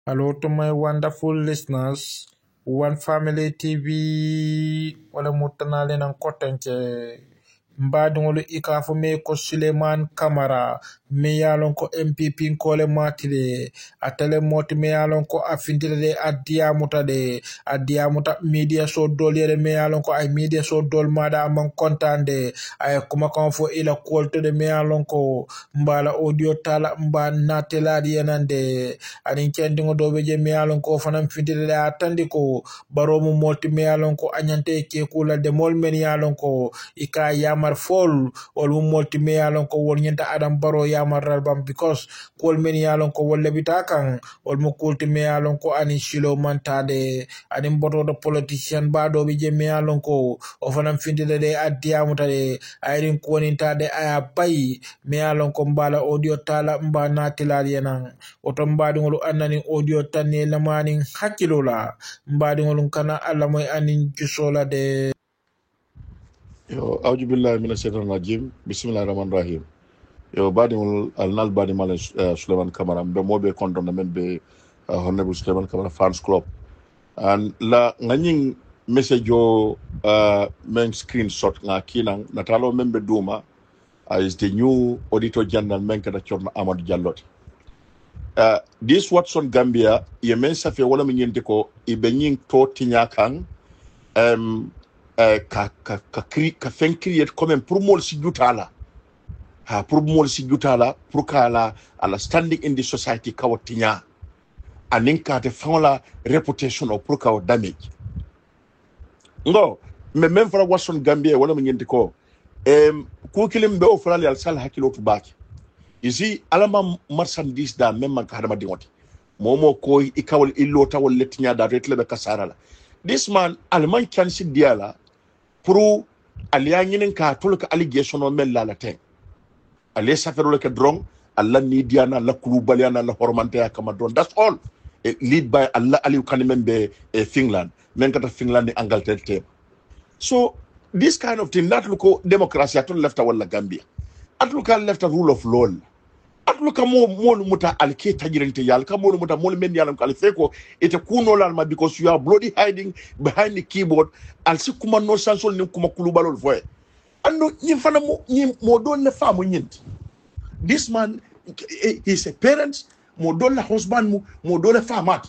Hello to my wonderful listeners. One Family TV wala mutanale ng kotenche. Mbadungulu ikafu me ko Suleiman Kamara me yalon ko MPP kole matile atele moti me yalon ko afindile adiamuta media so dolere me yalon ko ay media so dol mada amang kontande ay kuma kon fo ila kolte de me yalon ko mbala audio tala mba natela yenande anin kendingo dobe je me yalon ko fanam findile atandi ko baromu moti me yalon ko anyante ke kula de mol men yalon ko ika yamar fol wal mu molti me yalon ko won nyenta adam baro yamar ralbam because kol men yalon ko wolle bitakan wal mu kulti me yalon ko ani shilo mantade ani mboto do politician bado be je me yalon ko o fanam findide de addiamu tade ayrin ko nintade aya bay me yalon ko mbala audio tala mba natilal yenan oto mbadi ngolu annani audio tanne lamani hakkilola mbadi ngolu kana alla moy anin jusola de Yo, auju billahi mina shaitan rajim. Bismillahirrahmanirrahim. Yo, badi al badi malen Suleiman Kamara. Mbe mobe konton na membe Honorable Suleiman Kamara Fans Club. And la nganying message yo men screenshot nga kinang natalo membe Duma is the new auditor general men kada chorna Amadou Diallo. This Watson Gambia ye men safe wala minyente ko ibenying to tinyakang ka fen create comme pour mol si jutala pour mol si jutala pour kala ala standing in the society kawotinya anin ka te fawla reputation or pour kaw damage ngo me même fra Watson Gambia wala mo nyenti ko ko kilim be o fra al sal hakilo to baki isi alama marchandise da même man ka dama dingoti momo ko ikawol illota wol letinya da retle be kasara la this man alman kan si diala pour alianyinin ka tolka allegation o mel la ten ale safero le ke drong alla ni diana la kulubaliana la hormante ya kama don that's all lead by alla ali kanimembe Finland men kata Finland ni Angleterre tem so this kind of thing not look democracy at left wala Gambia at look left a rule of law at look mo muta alke tajirinte yal ka mo muta mo men yalam kal feko ite kuno lalma because you are bloody hiding behind the keyboard al sikuma no sansol ni kuma kulubalol foye ando ni fana mo don ne famu nyint this man is a parent mo don la husband mo don la famat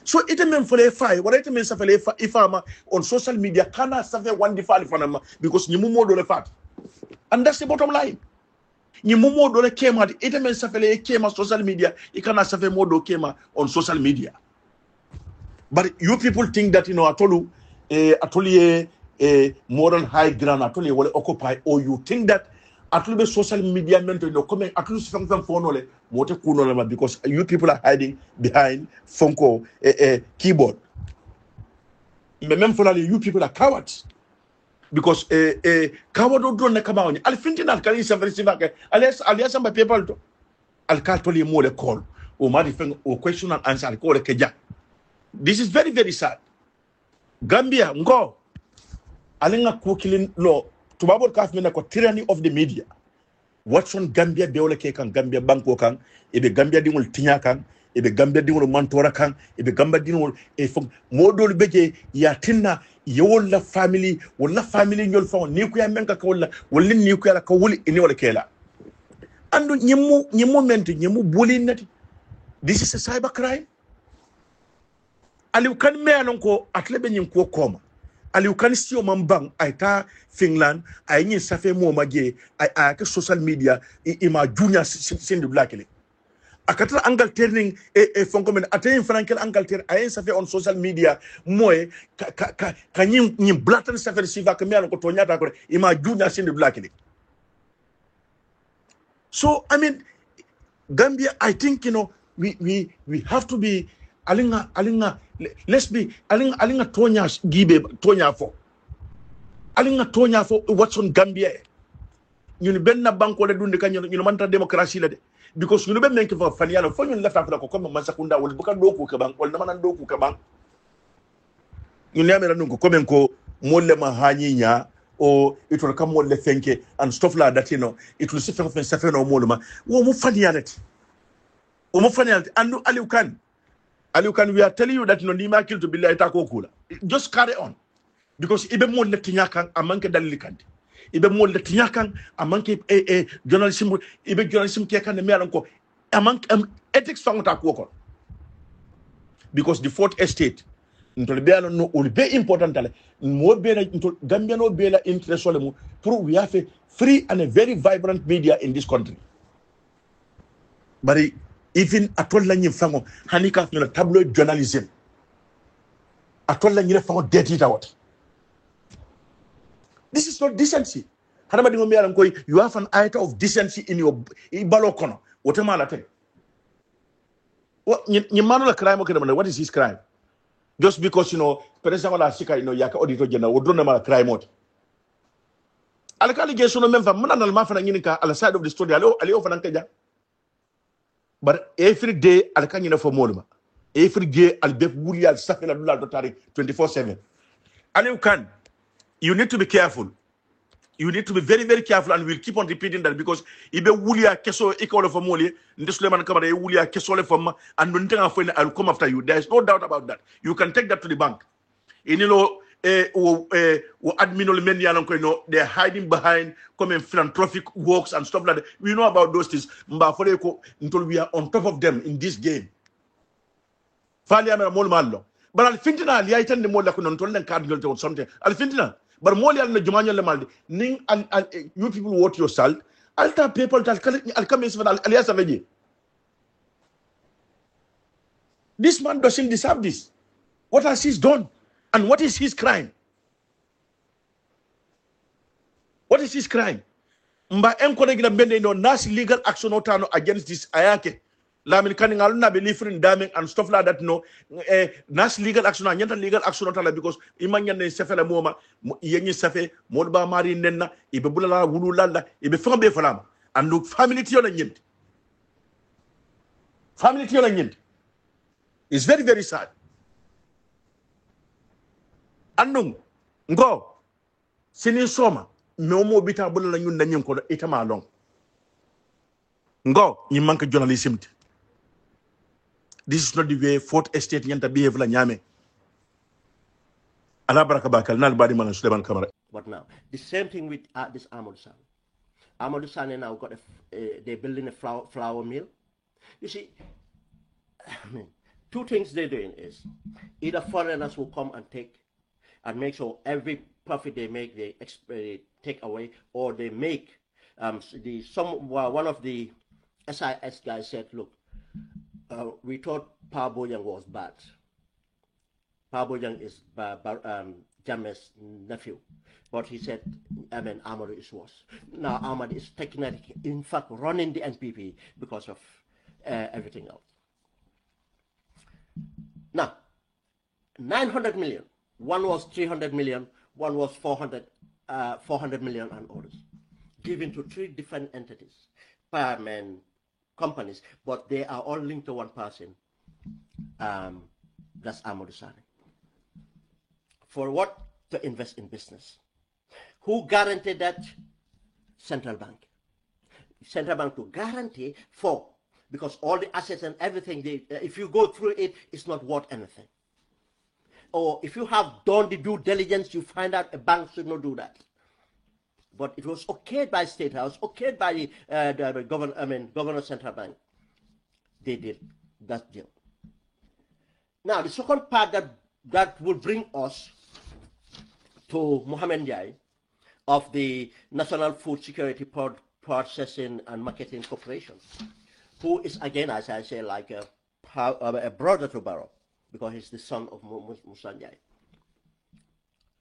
so ite men fele fay wala ite men sa fele ifama on social media kana sa fe one defali fana because ni mo don la fat and that's the bottom line ni momo do le kema ite men safele kema social media ikana safe modo kema on social media but you people think that atolu atoli modern high ground atoli will occupy or you think that atoli social media mentor come atoli something for no le mote kuno le because you people are hiding behind Fonko keyboard même finally you people are cowards because kawado drone kama oni alfintina alkali safarisiva ke alias my people to alkatoli mo le call o madi fen o question and answer ko le keja this is very very sad Gambia ngo alinga kukilin lo tubabo kaf mena ko tyranny of the media Watson Gambia be wala ke kan Gambia banko kan ebe Gambia dingol tinya kan ebe Gambia dingol mantora kan ebe Gambia dingol modol beje ya tinna yolla family wala family ñol fa ni ko ya menka ka wala ni ko ya ka wuli ni wala kela andu ñimmo menti ñimmo bulin nati this is a cyber crime aliu kan me anon ko atlebe ñin ko koma aliu kan siyo man bang ayta Finland ay ñin safe mo maje ay ka social media ima junior sindi blackle akatra Angleterre ning fonko men atay frankel Angleterre ay safe on social media moy ka ñim blatant safe siva ka me anon ko to ñata ko ima junior sindi blackle so I mean Gambia I think we have to be alinga let's be alinga tonya gibe tonya fo alinga tonya fo Watson Gambia ñun benn banko le dundi kan ñu manta démocratie la de because ñu be menke fo faniano fo ñun left africa ko comme man sakunda wol bu ka doku ka bank wol na manan doku ka bank ñu ñamera nun ko comme ko molle ma hañinya o itol kam molle fenke and stuff like that it will see fen safeno moluma wo mu fanianati andu aliu kan Aliukan, we are telling you that no nima kill to be like kula. Just carry on. Because ibe mo le tinyakan amanke dalili kandi. Ibe mo le tinyakan amanke journalism ibe journalism ke kan me alanko amanke ethics fanguta ko. Because the fourth estate ntol be alon no ol be important tale mo be na ntol Gambia no be la interest wala mu pour we have a free and a very vibrant media in this country. Bari even atol la nyim fango hanika no tabloid journalism atol la nyire fango dirty tawat. This is not decency. Hanama dingo me alan koy you have an item of decency in your balokono wotema la te. What la crime okay, what is his crime? Just because President la sika yaka auditor general wodrona ma crime out. Alakali geso no memfa muna na mafa na nginika ala side of the story ali ofa nankeja. But every day alakani na for molma. Every day al be wuli al safela dula dotari 24/7. And you need to be careful. You need to be very, very careful, and we'll keep on repeating that because ibe wulia keso ikole for moli, Suleiman Kamara wulia kesole for ma, and I'll come after you. There is no doubt about that. You can take that to the bank. Admin they're hiding behind coming philanthropic works and stuff like that. We know about those things. Until we are on top of them in this game. But I'll fintina liaitan the mola kunon cardinal or something. I'll fintina. But more than the Jumanya Lemaldi, Ning and you people watch your salt. I'll tell people that I'll come in alias already. This man doesn't deserve this. What has he done? And what is his crime? What is his crime? Mba encourage the no nas legal action otano against this ayake. Lamin kaning aluna believe in damning and stuff like that. No, nas legal action and yenta legal action otala because imanya ne sefela moma yenyi sefe modba mari nenna ibe bulala wululala ibe fambe falama and look family tiyo na nyint. Family tiyo na nyint. It's very, very sad. Andung ngo sinin soma meomo bita bulala nyun na nyim ko itama long. Ngo nyimanka journalism. This is not the way fourth estate yanta behave la nyame. Ala baraka bakal nal badi man Suleiman Kamara. But now the same thing with this Amadou Sane. Amadou Sane now got they're building a flour mill. You see, two things they're doing is either foreigners will come and take and make sure every profit they make they take away, or they make one of the SIS guys said, look, we thought Pa Bojang was bad. Pa Bojang is Jammeh's nephew. But he said, Amadou is worse. Now Amadou is technically, in fact, running the NPP because of everything else. Now, 900 million. One was 300 million, one was 400 million and others. Given to three different entities, companies, but they are all linked to one person. That's Amadou Sane. For what? To invest in business. Who guaranteed that? Central Bank. Central Bank to guarantee for, because all the assets and everything, if you go through it, it's not worth anything. Or if you have done the due diligence, you find out a bank should not do that. But it was okayed by State House, okayed by the Governor Central Bank. They did that deal. Now the second part that will bring us to Mohamed Njie of the National Food Security Processing and Marketing Corporation, who is again, as I say, like a brother to Barrow, because he's the son of Musa Njie.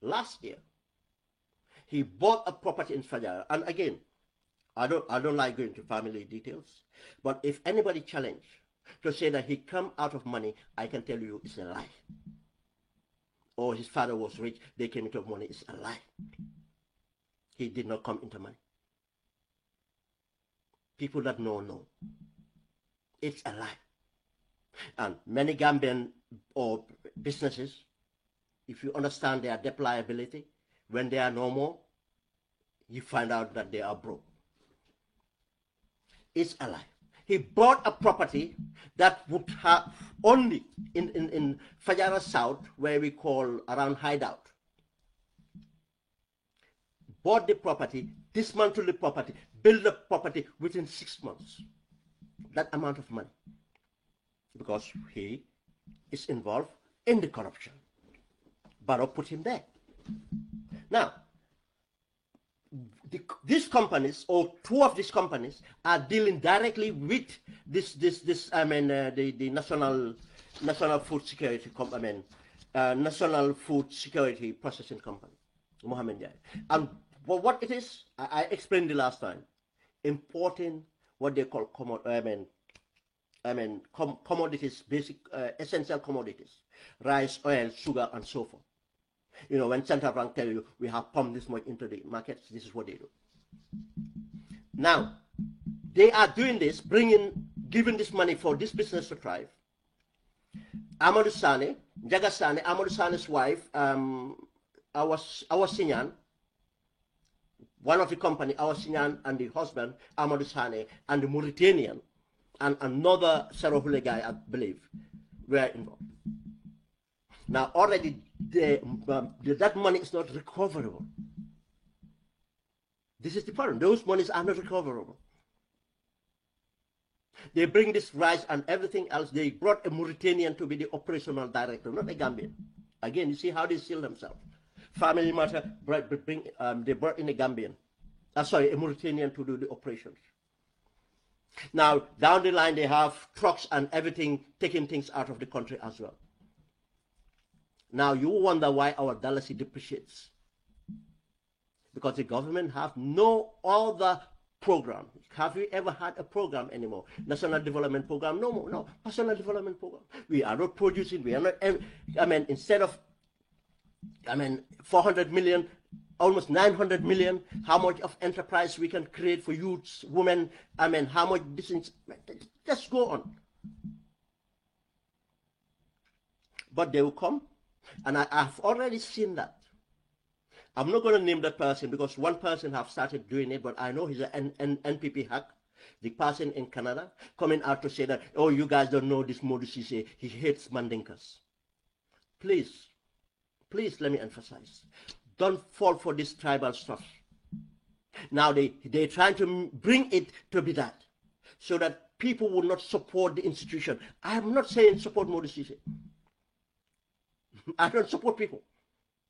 Last year, he bought a property in Fajara, and again, I don't like going into family details, but if anybody challenge to say that he come out of money, I can tell you it's a lie. Or his father was rich, they came into money, it's a lie. He did not come into money. People that know. It's a lie. And many Gambian or businesses, if you understand their debt liability, when they are no more, you find out that they are broke. It's a lie. he bought a property that would have only in Fajara South, where we call around Hideout. Bought the property, dismantled the property, built the property within 6 months. That amount of money. Because he is involved in the corruption. Barrow put him there. Now, these companies, or two of these companies, are dealing directly with the National Food Security Company, National Food Security Processing Company, Mohammed Jai. And what it is, I explained the last time, importing what they call commodities, basic essential commodities, rice, oil, sugar, and so forth. You know, when Central Bank tell you we have pumped this much into the markets, this is what they do. Now, they are doing this, giving this money for this business to thrive. Amadou Sane, Jaga Sane, Amadou Sane's wife, our Sinyan, one of the company, our Sinyan, and the husband, Amadou Sane, and the Mauritanian, and another Sarohule guy, I believe, were involved. Now, already that money is not recoverable. This is the problem. Those monies are not recoverable. They bring this rice and everything else. They brought a Mauritanian to be the operational director, not a Gambian. Again, you see how they seal themselves. Family Matter, they brought in a Gambian. A Mauritanian to do the operations. Now, down the line, they have trucks and everything, taking things out of the country as well. Now, you wonder why our dollar depreciates. Because the government have no other program. Have we ever had a program anymore? National Development Program? No more. No. National Development Program. We are not producing. We are not, instead of, 400 million, almost 900 million, how much of enterprise we can create for youths, women, how much just go on. But they will come. And I've already seen that. I'm not going to name that person because one person have started doing it, but I know he's an NPP hack. The person in Canada coming out to say that, oh, you guys don't know this Modou Cissé, he hates Mandinkas. Please, let me emphasize. Don't fall for this tribal stuff. Now they're trying to bring it to be that, so that people will not support the institution. I am not saying support Modou Cissé. I don't support people.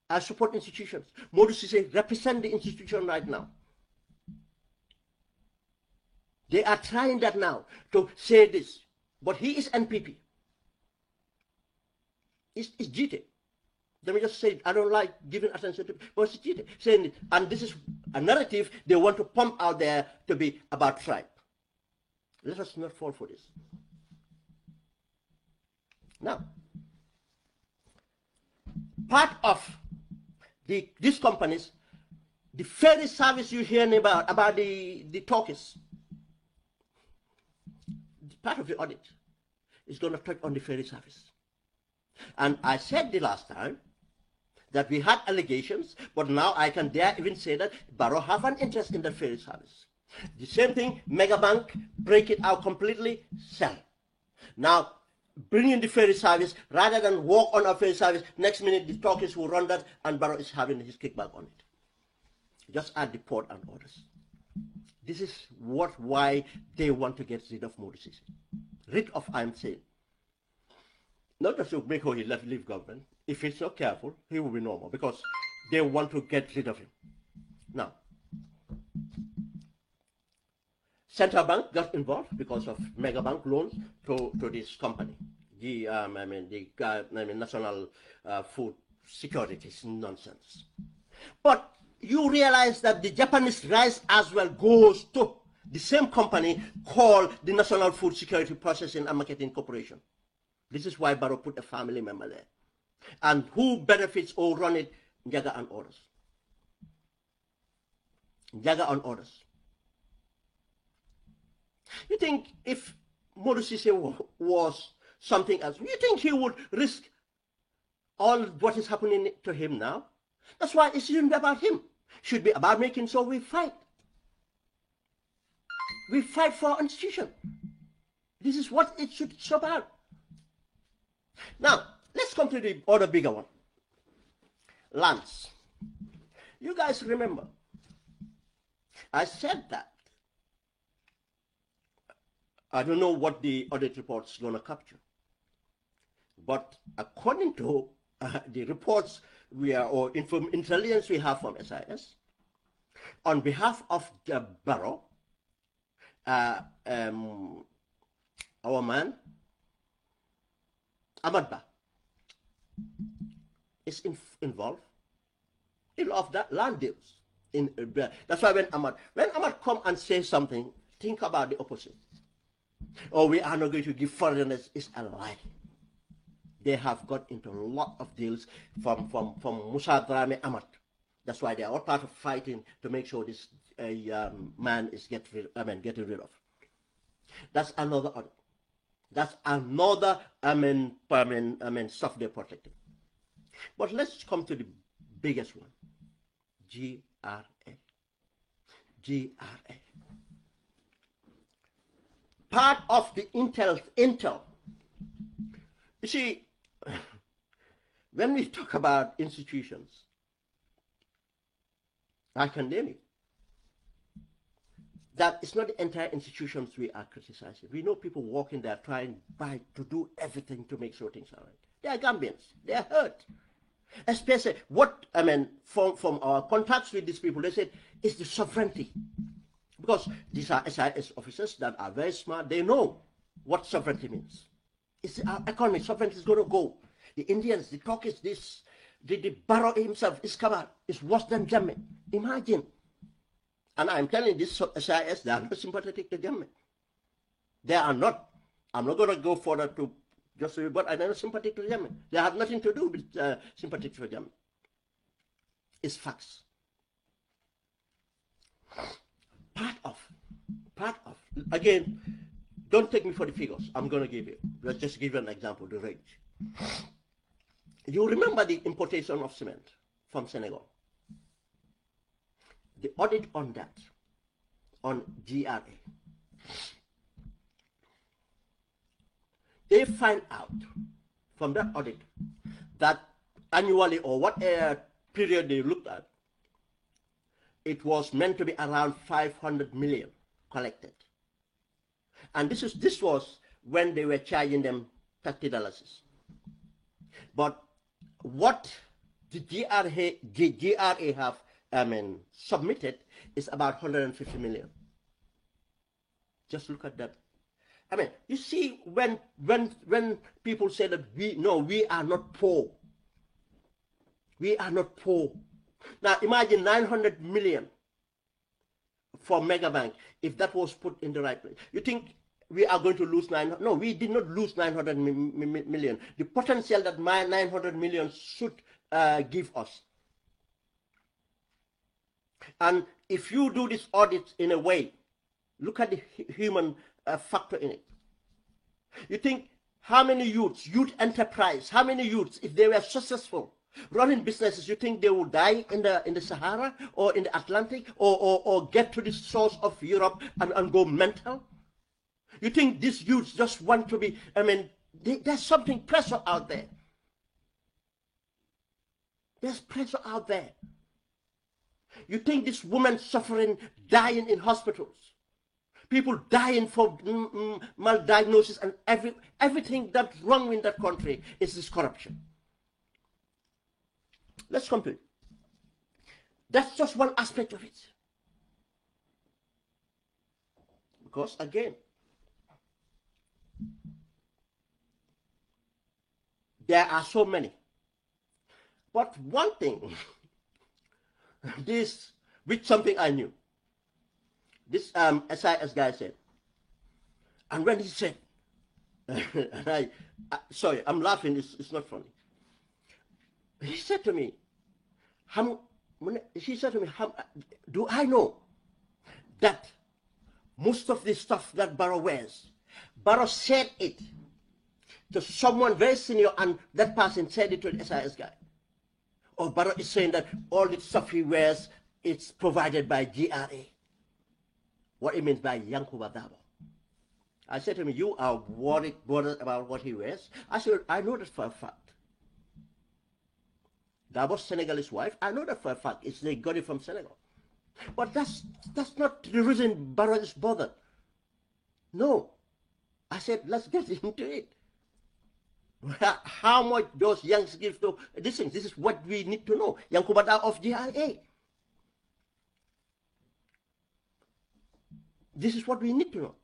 I support institutions. Modou Cissé represent the institution right now. They are trying that now to say this. But he is NPP. It's GT. Let me just say it. I don't like giving attention to it, but it's GT saying it. And this is a narrative they want to pump out there to be about tribe. Let us not fall for this. Now, part of these companies, the ferry service you hear about the talkies, part of the audit is going to touch on the ferry service. And I said the last time that we had allegations, but now I can dare even say that Barrow have an interest in the ferry service. The same thing, Megabank, break it out completely, sell. Now, bring in the ferry service, rather than walk on a ferry service, next minute the talkies will run that and Barrow is having his kickback on it. Just add the port and orders. This is why they want to get rid of Modou Cissé. Rid of, I'm saying. Not just to make sure he leave government. If he's not careful, he will be normal because they want to get rid of him. Now, Central Bank got involved because of Megabank loans to this company. The National Food Security is nonsense. But you realize that the Japanese rice as well goes to the same company called the National Food Security Processing and Marketing Corporation. This is why Barrow put a family member there. And who benefits or run it? Njaga and others. Njaga and others. You think if Modou Cissé was something else, you think he would risk all what is happening to him now? That's why it shouldn't be about him. It should be about making sure we fight. We fight for our institution. This is what it should show about. Now, let's come to the other bigger one. Lands. You guys remember, I said that I don't know what the audit report is going to capture. But according to the reports or intelligence we have from SIS, on behalf of the borough, our man, Ahmad Ba, is involved in all of that land deals. That's why when Ahmad come and say something, think about the opposite. Or we are not going to give foreigners, is a lie. They have got into a lot of deals from Musa Drame Ahmad. That's why they are all part of fighting to make sure this man is getting rid of. That's another audit. That's another stuff they're protecting. But let's come to the biggest one. GRA. GRA. Part of the intel. You see, when we talk about institutions, academic, that it's not the entire institutions we are criticizing. We know people working there trying to do everything to make sure things are right. They are Gambians. They are hurt. Especially from our contacts with these people, they said it's the sovereignty. Because these are SIS officers that are very smart. They know what sovereignty means. It's our economy. Sovereignty is going to go. The Indians, the Turkish, the Barrow himself, Iskabar, is worse than Jammeh. Imagine. And I'm telling this SIS, they are not sympathetic to Jammeh. They are not. I'm not going to go further to just say, but I'm not sympathetic to Jammeh. They have nothing to do with sympathy for Jammeh. It's facts. Part of, again, don't take me for the figures. I'm going to give you. Let's just give you an example, the range. You remember the importation of cement from Senegal. The audit on that, on GRA, they find out from that audit that annually, or what period they looked at, it was meant to be around 500 million collected. And this was when they were charging them $30. But what the GRA have submitted is about 150 million. Just look at that. You see, when people say that we are not poor. We are not poor. Now imagine 900 million for Megabank, if that was put in the right place. You think we are going to lose 900? No, we did not lose 900 million. The potential that 900 million should give us. And if you do this audit in a way, look at the human factor in it. You think how many youth enterprise, how many youths, if they were successful running businesses, you think they will die in the Sahara or in the Atlantic or get to the source of Europe and go mental? You think these youths just want to be, there's something pressure out there. There's pressure out there. You think this woman suffering, dying in hospitals, people dying for maldiagnosis, and everything that's wrong in that country is this corruption. Let's complete. That's just one aspect of it. Because again, there are so many. But one thing, which something I knew, this SIS guy said, and when he said, and sorry, I'm laughing, it's not funny. He said to me, do I know that most of the stuff that Barrow wears, Barrow said it to someone very senior, and that person said it to the SIS guy. Or Barrow is saying that all the stuff he wears, it's provided by GRA. What it means by Yankuba Dabo. I said to him, you are bothered about what he wears? I said, I know that for a fact. Darbo's Senegalese wife, I know that for a fact. They got it from Senegal. But that's not the reason Barrow is bothered. No. I said, let's get into it. How much those youngs give to this thing? This is what we need to know. Yankubada of GIA. This is what we need to know.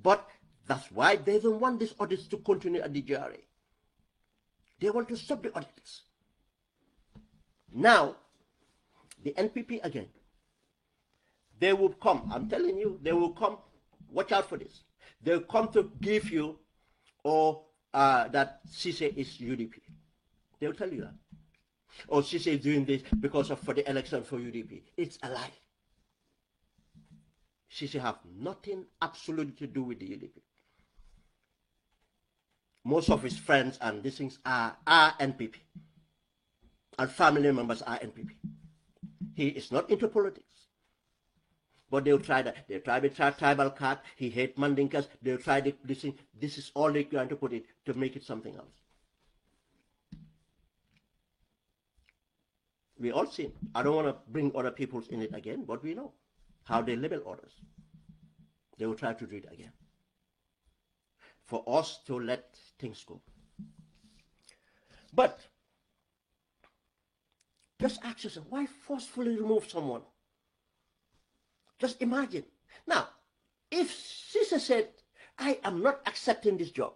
But that's why they don't want these audits to continue at the GRA. They want to stop the audits. Now, the NPP again, they will come. I'm telling you, they will come. Watch out for this. They'll come to give you that Cisse is UDP. They'll tell you that. Or Cisse is doing this because for the election for UDP. It's a lie. Cisse have nothing absolutely to do with the UDP. Most of his friends and these things are NPP. And family members are NPP. He is not into politics. But they'll try that. They'll try the tribal card. He hates Mandinkas. They'll try this thing. This is all they're going to put it to make it something else. We all seen. I don't want to bring other people's in it again, but we know how they label others. They will try to do it again. For us to let things go. But just ask yourself, why forcefully remove someone? Just imagine. Now, if Cisse said, I am not accepting this job,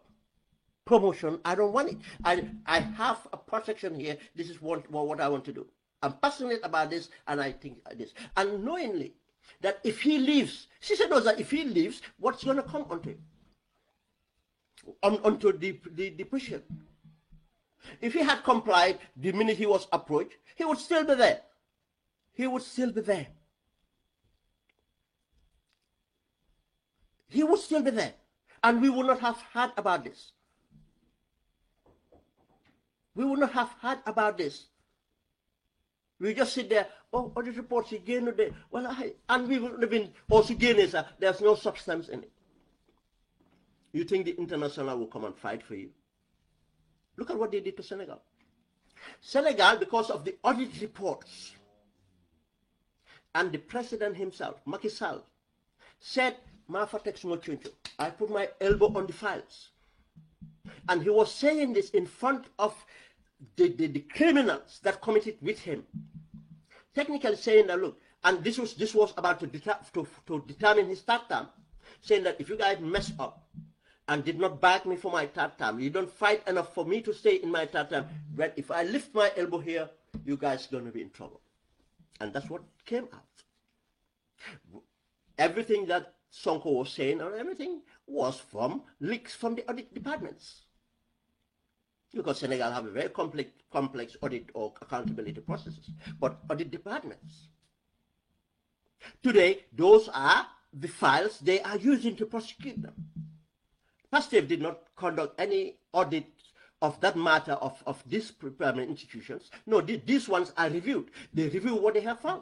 promotion, I don't want it. I have a protection here. This is what I want to do. I'm passionate about this, and I think this. And knowingly that if he leaves, Cisse knows that if he leaves, what's going to come onto him? Onto the position. If he had complied the minute he was approached, he would still be there. He would still be there. He would still be there. And we would not have heard about this. We would not have heard about this. We just sit there, oh, audit reports again today. Well, and we would have been also again, there's no substance in it. You think the international will come and fight for you? Look at what they did to Senegal. Senegal, because of the audit reports, and the president himself, Macky Sall, said, I put my elbow on the files. And he was saying this in front of the criminals that committed with him. Technically saying that, look, and this was about to determine his third term, saying that if you guys mess up and did not back me for my third term, you don't fight enough for me to stay in my third term, but if I lift my elbow here, you guys are going to be in trouble. And that's what came out. Everything that Sonko was saying or everything was from leaks from the audit departments. Because Senegal have a very complex audit or accountability processes, but audit departments. Today, those are the files they are using to prosecute them. PASTEF did not conduct any audit of that matter of these institutions. No, these ones are reviewed. They review what they have found.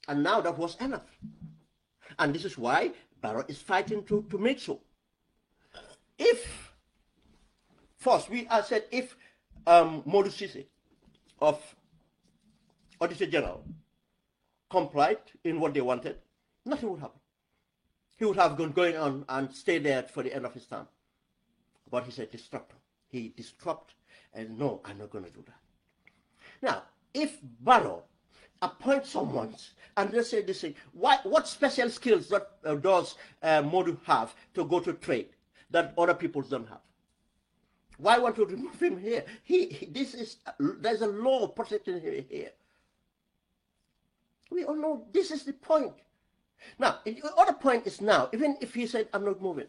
And now that was enough. And this is why Barrow is fighting to make so. If, first, we are said if Modou Cisse of Auditor General complied in what they wanted, nothing would happen. He would have gone going on and stay there for the end of his term. But he said disrupt. He disrupt, and no, I'm not going to do that. Now, if Barrow appoint someone and they say this thing, what special skills does Modou have to go to trade that other people don't have? Why want to remove him here? There's a law protecting him here. We all know this is the point. Now, the other point is now, even if he said, I'm not moving,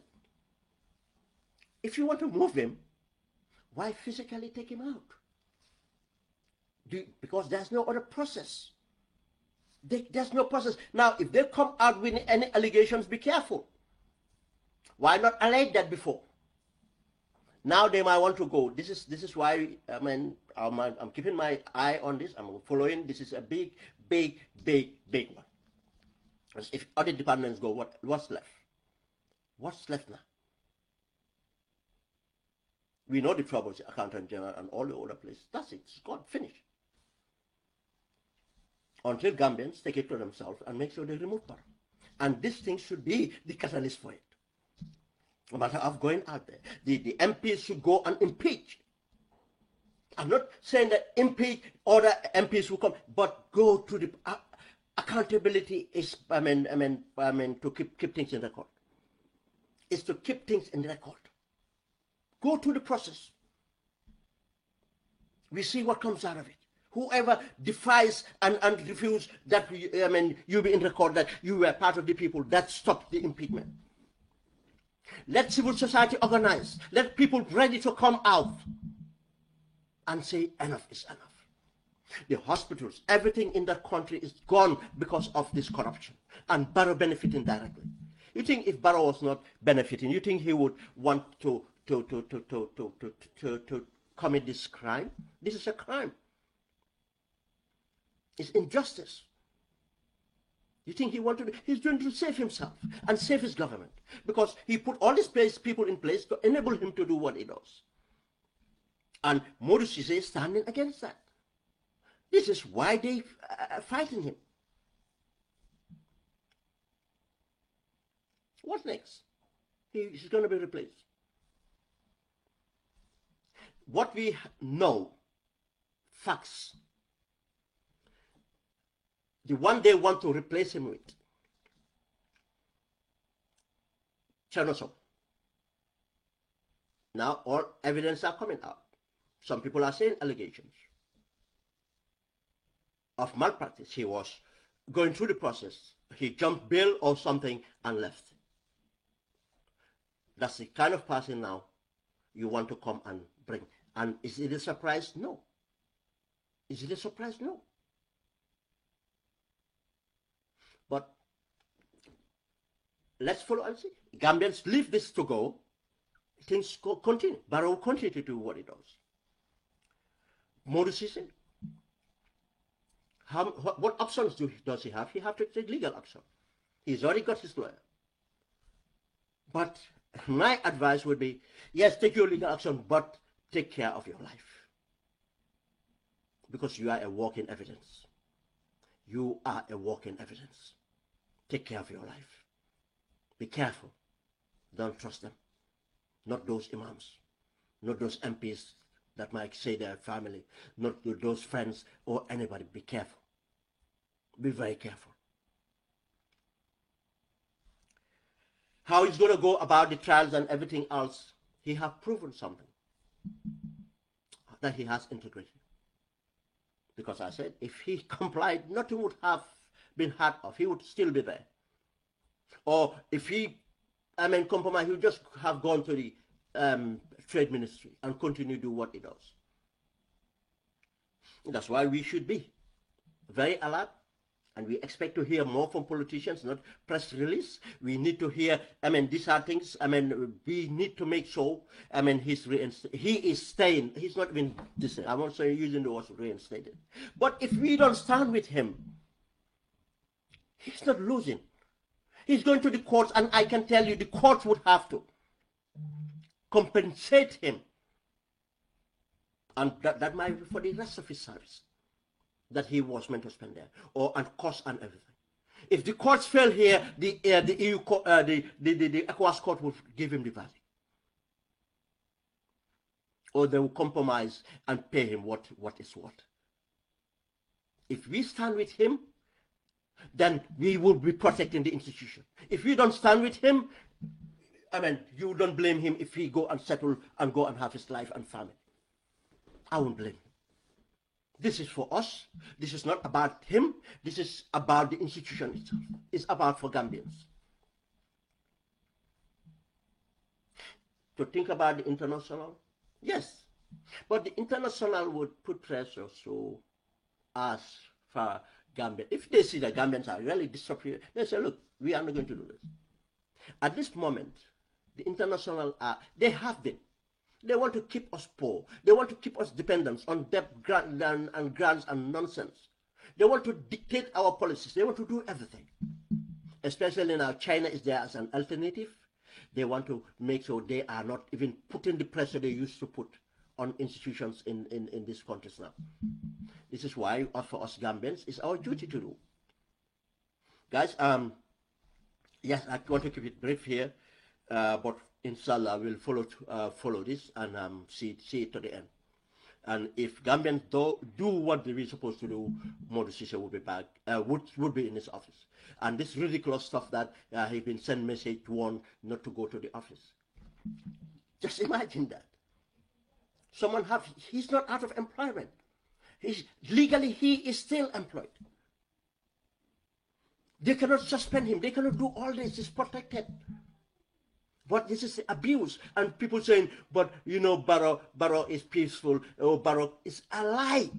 if you want to move him, why physically take him out? Because there's no other process. There's no process. Now, if they come out with any allegations, be careful. Why not allege that before? Now they might want to go. This is why I'm keeping my eye on this. I'm following. This is a big one. Because if other departments go, what's left? What's left now? We know the troubles, Accountant General and all the other places. That's it. It's gone. Finished. Until Gambians take it to themselves and make sure they remove power. And this thing should be the catalyst for it. No matter of going out there. The MPs should go and impeach. I'm not saying that impeach other MPs will come, but go to the accountability is to keep things in record. It's to keep things in record. Go to the process. We see what comes out of it. Whoever defies and refuses that, you be in record that you were part of the people that stopped the impeachment. Let civil society organize. Let people ready to come out and say enough is enough. The hospitals, everything in that country is gone because of this corruption, and Barrow benefiting directly. You think if Barrow was not benefiting, you think he would want to commit this crime? This is a crime. It's injustice. You think he wanted to? He's doing to save himself and save his government, because he put all these people in place to enable him to do what he does. And Modou Cissé is standing against that. This is why they are fighting him. What next? He's going to be replaced. What we know, facts, the one they want to replace him with, Chernobyl. Now all evidence are coming out. Some people are saying allegations of malpractice. He was going through the process. He jumped bail or something and left. That's the kind of person now you want to come and bring. And is it a surprise? No. Is it a surprise? No. But let's follow and see. Gambians leave this to go. Things continue. Barrow will continue to do what he does. Modou Cissé, what options does he have? He has to take legal action. He's already got his lawyer. But my advice would be, yes, take your legal action, but take care of your life. Because you are a walking evidence. You are a walking evidence. Take care of your life. Be careful. Don't trust them. Not those imams. Not those MPs that might say they're family. Not those friends or anybody. Be careful. Be very careful. How he's going to go about the trials and everything else, he has proven something. That he has integrity. Because I said, if he complied, nothing would have been heard of. He would still be there. Or if he, compromised, he would just have gone to the trade ministry and continue to do what he does. That's why we should be very alert, and we expect to hear more from politicians, not press release. We need to hear, these are things, we need to make sure, he is staying, he's not even, I'm not saying using the word reinstated. But if we don't stand with him, he's not losing. He's going to the courts, and I can tell you the courts would have to compensate him. And that might be for the rest of his service that he was meant to spend there, and cost and everything. If the courts fail here, the EU court, the ECOWAS court will give him the verdict, or they will compromise and pay him what is what. If we stand with him, then we will be protecting the institution. If we don't stand with him, you don't blame him if he go and settle and go and have his life and family. I won't blame him. This is for us. This is not about him. This is about the institution itself. It's about for Gambians. To think about the international, yes. But the international would put pressure so as for Gambia. If they see that Gambians are really disappearing, they say, look, we are not going to do this. At this moment, the international they have been. They want to keep us poor. They want to keep us dependent on debt and grants and nonsense. They want to dictate our policies. They want to do everything. Especially now, China is there as an alternative. They want to make sure they are not even putting the pressure they used to put on institutions in these countries now. This is why, for us Gambians, it's our duty to do. Guys, yes, I want to keep it brief here, but inshallah we'll follow this and see it to the end. And if Gambians do what they're supposed to do, Modou Cissé will be back, would be in his office. And this ridiculous stuff that he's been sent message to one not to go to the office. Just imagine that. He's not out of employment. Legally, he is still employed. They cannot suspend him. They cannot do all this. He's protected. But this is abuse. And people saying, but you know, Barrow is peaceful. Oh, Barrow is a lie.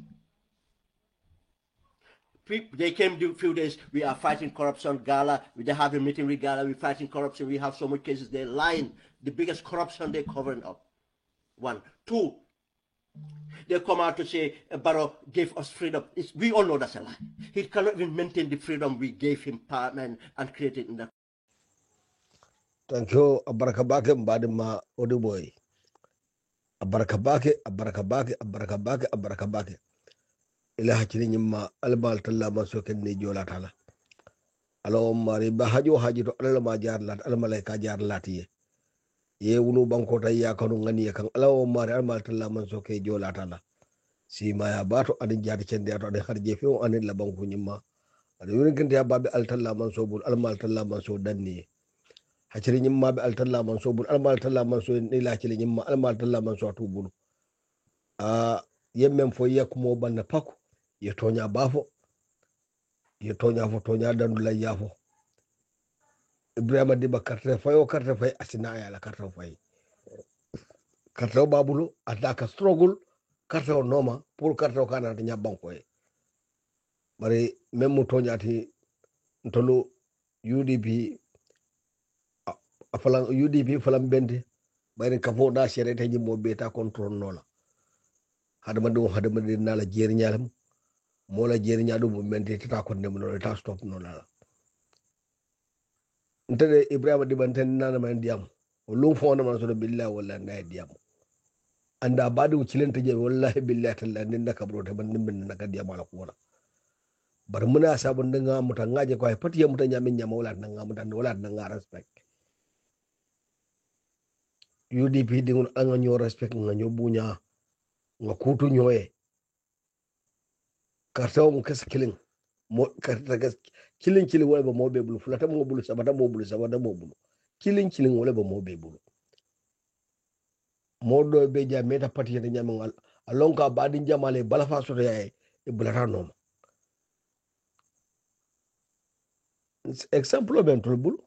They came a few days, we are fighting corruption, Gala, they have a meeting with Gala, we're fighting corruption, we have so many cases, they're lying. The biggest corruption they're covering up. 1. 2, they come out to say Barrow gave us freedom. We all know that's a lie. He cannot even maintain the freedom we gave him and created in that. Thank you, Abarakabake, Mbadima, Oduboy. Abarakabake. Ila hakili nyima almal talla masoken ni jola tala. Alo mari ba haji to alma jar lat almalaika jar latiye. Ye wulu banko tay ya kanu ngani kan alo mari almal talla masoke jola tala. Si maya bato adin jati cende ato adin harje fi on anil la banko nyima. Ado yurin kente ya babe altalla mansobul almal talla manso danni. Hakili nyima be altalla mansobul almal talla manso ni la hakili nyima almal talla manso atubulu. Yemmen fo yakumo banna pako. Ye tonya bafo ye tonya fo tonya dandu la yafo Ibrahima Diba carte fay asina ya la carte fay carte babulo ataka struggle carte o noma pour carte o kana nya banko e bari même tonya ti ntolo UDP afalan UDP falam bende bari kafo da sere ji mo beta control nola hadama de nala jeri nyalam mola jeri nyaadu movement tata ko dem no ta stop no la ntede Ibrahima Diba ten nana man diam o lu fo na man so billahi wala na diam anda badu cilente je wallahi billahi talla ninda kabro te ban nimbin naka diam ala ko bar muna sabon nga muta ngaje ko ay pati muta nyamin nyama wala nga muta wala nga respect UDP dingun anga nyo respect nga nyo bunya nga kutu nyoe kartaw mo kes killing mo karta gas killing wala ba mo be bulu fulata mo bulu sabata mo bulu killing wala ba mo be bulu mo do be ja meta pati de nyamal alonka badi jamale bala fa soto yae e bulata no exemple ben tul bulu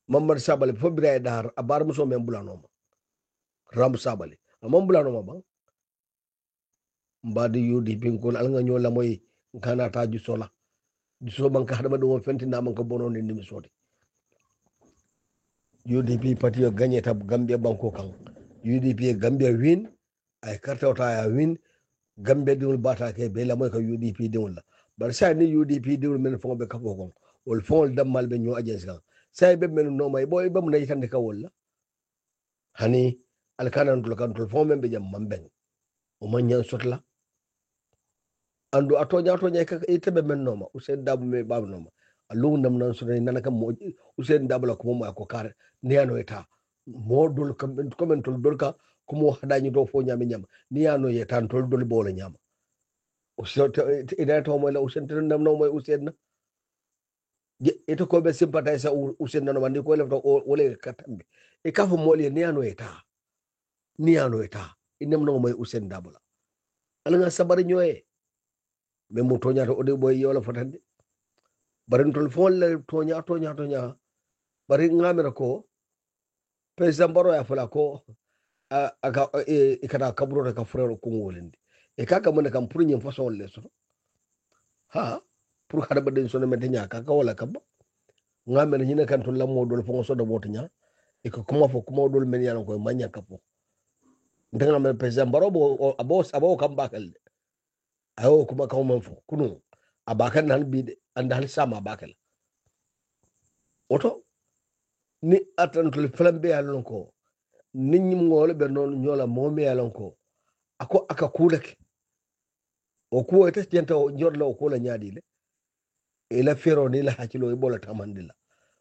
mamar sabale fo bira dar abar muso men bulano ram sabale amam bulano ba mbadi UDP ko al nga nyola moy kana ta ju sola du so banka hadama do fenti na man ko bono ni mi sodi UDP parti yo gagné tab Gambia banko kan UDP Gambia win ay karta ta ya win Gambia diwul bata ke be la moy ko UDP diwul la bar sa ni UDP diwul men fo be kafo kon wol fo damal be ñu agence kan say be men no may boy bam nay tan ka wala hani al kanan dul kan dul fo men be jam mamben o man ñan sotla andu atonya ka itebe men noma Usain Dabu me babu noma alu ndam nan so nana kam mo Usain Dabu la ko mo ko kare niano eta modul comment tol dolka ko mo hadañi do fo nyami nyama niano ye tan tol dol bolo nyama Usain ida to mo la Usain tan ndam no mo Usain na ito ko be sympathize Usain no mandi ko le to wole katambe e kafo mo le niano eta inem no mo Usain Dabu la ala nga sabari ñoye même mo toñata ode boy yola fotande bari tol fon le toña bari ngamira ko president Barrow ya fala ko aka ikata kabro ka frère ko ngolindi e kaka mon kam pour ñem façon le so ha pour hada baden so men tanya kaka wala kabba ngamira ñine kan tol lammo dol fon so do botnya e ko kuma fo kuma dol men yalan ko manya kapo ndanga men president Barrow abo kam bakal ayo kuma kawo man fo kunu abakan nan bi anda hal sama bakal oto ni atantul flambe alon ko nit ñi ngol be non ñola momi alon ko ako aka kulake o kuwo ita jenta o jorla o kula nyaadi le ila fero ni la hakilo e bola tamandila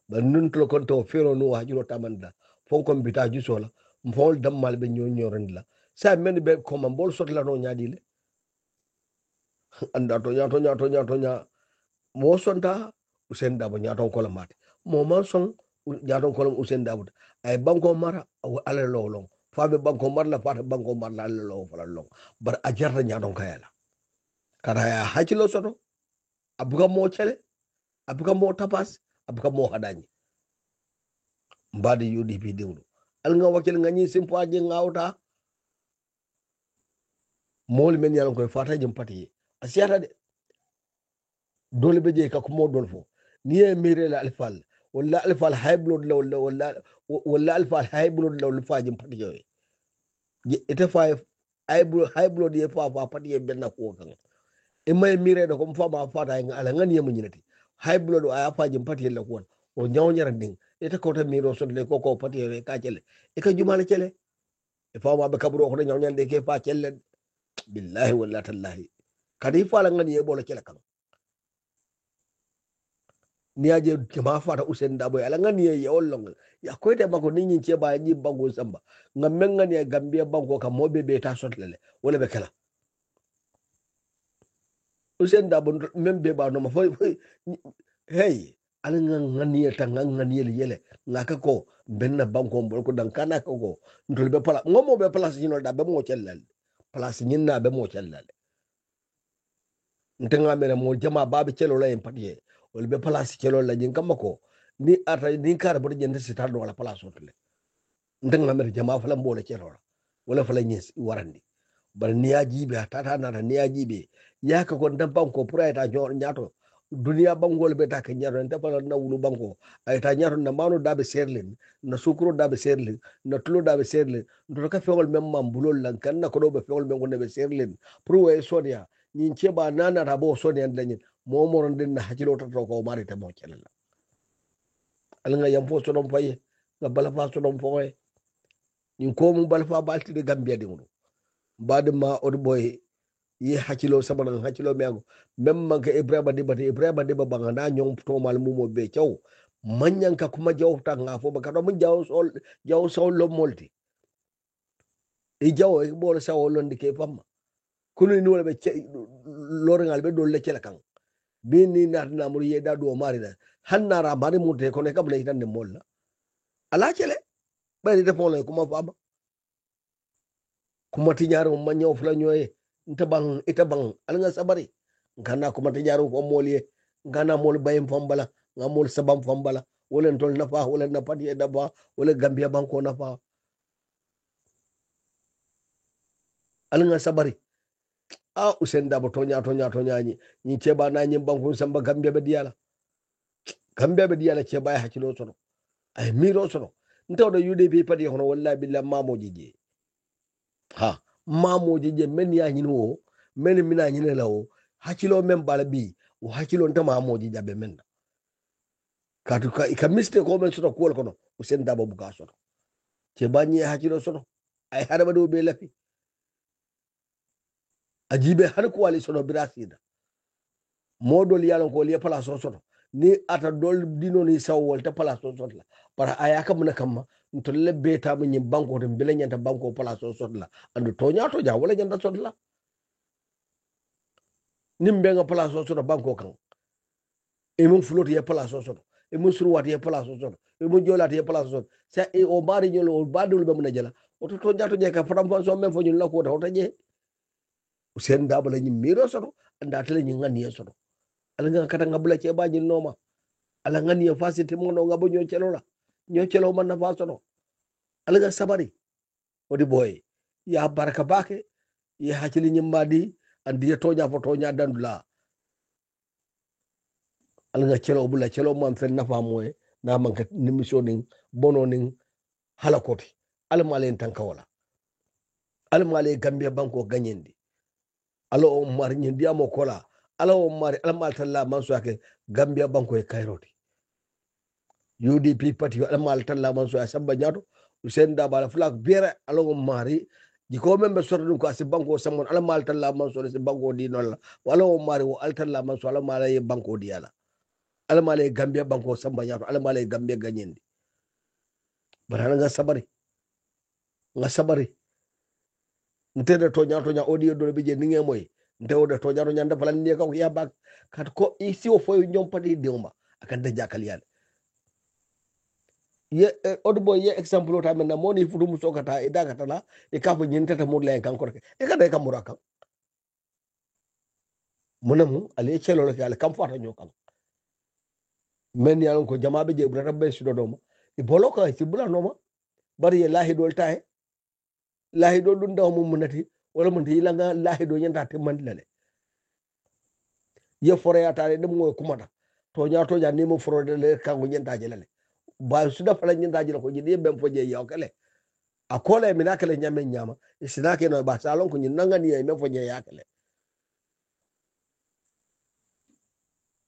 ba nun to kon to fero no hakilo tamandila fon kon bita jusola mfol dammal be ñorandila sa men be ko man bol sotla no nyaadi le anda to nya mo sonta usen dabo nyaton ko la mate mo man son nyaton ko usen dabo ay banko mara o ala lolong fabe banko mar la fata banko mar la ala lo fala long bar a jarta nyaton kayala kada ya hakilo soto abuka mo chele abuka mo tapas abuka mo hadani mbadi UDP dewdo al nga wakil nga ñi simpo aje ngawta mol men yalan koy fata jëm pati asiata de dole be je ka ko mo dol fo ni e mire la alfal wala alfal hybrid la wala alfal hybrid la fa jëm pati yoy ite fa hybrid ye fa pati benna ko kan e may mire de ko fa ma fata nga ala ngani yemu ñinati hybrid aya fa jëm pati la ko o ñawñara ding ite ko ta miro sodle ko pati yoy ka cele e ka jumala cele e fa ma be kaburo ko ñawñande ke fa cele billahi walla tallahi kadi fala ngani e bola cele kan ni aje jama fata usen dabo ala ngani e ollong ya koyte bako ninyi ce ba ji bango samba ngam men ngani e gambia bango kam mobe be ta sotlele wala be kala usen dabo membe ba no ma foy hey ala ngani e tan ngani yele ngaka ko benna bango mbol ko dan kana ko ndol be pala ngomo be place ñino da be mo cellal place ñinna be mo cellal ntenga mena mo jama babe celo la en patiye wala be place celo la jin kamako ni ata ni kara bodi jende sitar do wala place otule ntenga mena jama fala mbole celo wala fala ñes warandi bar ni ajibe tata na ni ajibe yaka ko ndam banko pura ta ñato duniya bangol be ta ka ñato nta fala na wulu banko ay ta ñato na manu dabe serlen na sukuro dabe serlen na tulo dabe serlen ndo ka fewol mem mam bulol lan kan na ko do be fewol mem ko be serlen pour way sodia ñin ceba nana rabo sodia dañin mo moron den na hakilo to ko mari te mo celala al nga yam fo so don faye nga bala fa so don foye ñin ko mu bala fa balti de gambia de ngulu badma od boy yi hakilo sabana hakilo meago même manke ibrahima diba bangana ñong to mal mumo be caw manyan ka kuma jaw ta nga fo baka do mun jaw sol lo molti e jaw e bol saw londi ke famma kunu ni wala be lorengal be do le kan be ni na mur yeda do mari da hannara mari mute ko ne kabla hitan de molla ala cele bari defon lay kuma fama kuma ti ñaaro ma ñew fla ñoye ita bang alanga sabari ngana kuma ta jaru ko moliye ngana mol bayim fambala ngamol sabam fambala wala tol nafa wala na pati daba wala gambia banko nafa alanga sabari usen dabo tonya ni ceba na nyi banko samba gambia be diala ceba hakilo sono ay miro sono ntaw do UDP pati hono wallahi billahi mamoji je ha mamoji je men ya nyino men mina nyine lawo hakilo men bala bi o hakilo nta mamoji jabe men katu ka miste ko men soto ko kono usen dabo buka soto ce banyi hakilo soto ay haraba do be lafi ajibe har ko wali soto birasida modol yalon ko liya pala soto ni ata dol dino ni sawol ta pala soto la para ayaka mun kamma to lebbe ta mun banko to bele nyanta banko pala soto la andu to ja wala nyanta soto la nimbe nga pala soto banko kan e mun flot ye pala soto e mun surwat ye pala soto e mun jolat ye pala soto sa e o bari nyolo o badul be mun jala o to jato je ka fram fon so men fo nyul la ko to je usen dabala nyi miro soto anda tele nyi ngani soto ala nga kata ngabula ce ba nyin noma ala ngani ya fasite mo no ngabo nyo celo man na fasono ala nga sabari odi boy ya baraka bake ya hakili nyimmadi andi ya tonya fo tonya dandula ala nga celo man fen nafa moy na man ka nimission ning bono ning halakoti ala malen tankawala ala malen gambia banko ganyendi ala o mar nyindi amo kola ala o mari ala maltalla manso yake gambia banko e kairoti UDP party almal talla man so asamba nyato Usain Dabala flak biere alongo mari jiko membe sordu ko asi banko samon almal talla man so si banko di non la wala o mari o altalla man so almal ye banko di ala almal ye Gambia banko samba nyato almal ye Gambia ganyendi barana nga sabari ntede to nya audio do be je ninge moy ntewoda to nya nda falan ne ko ya bak kat ko isi o foy ñom padi deuma akan da jakal yalla ye odbo ye example ta men na moni fudu mu sokata e daga tala e ka fo nyinte ta mudle kan ko e ka de kam muraka munamu ale chelo le kala kam fata ñokam men yalon ko jama be je bu rabbe su do doma e boloka ci bula noma bari ye lahi dol tae lahi dol dun daw mum munati wala mun ti langa lahi do nyanta te mandale ye fore atare dem ngoy kumata to nya ni mo frode le kango nyanta je lale ba su da fala nyanta je ko jidi bem fo je yaw kale akola mi nakale nyame nyama isinake no ba salon ko nyin nanga ni e me fo je yakale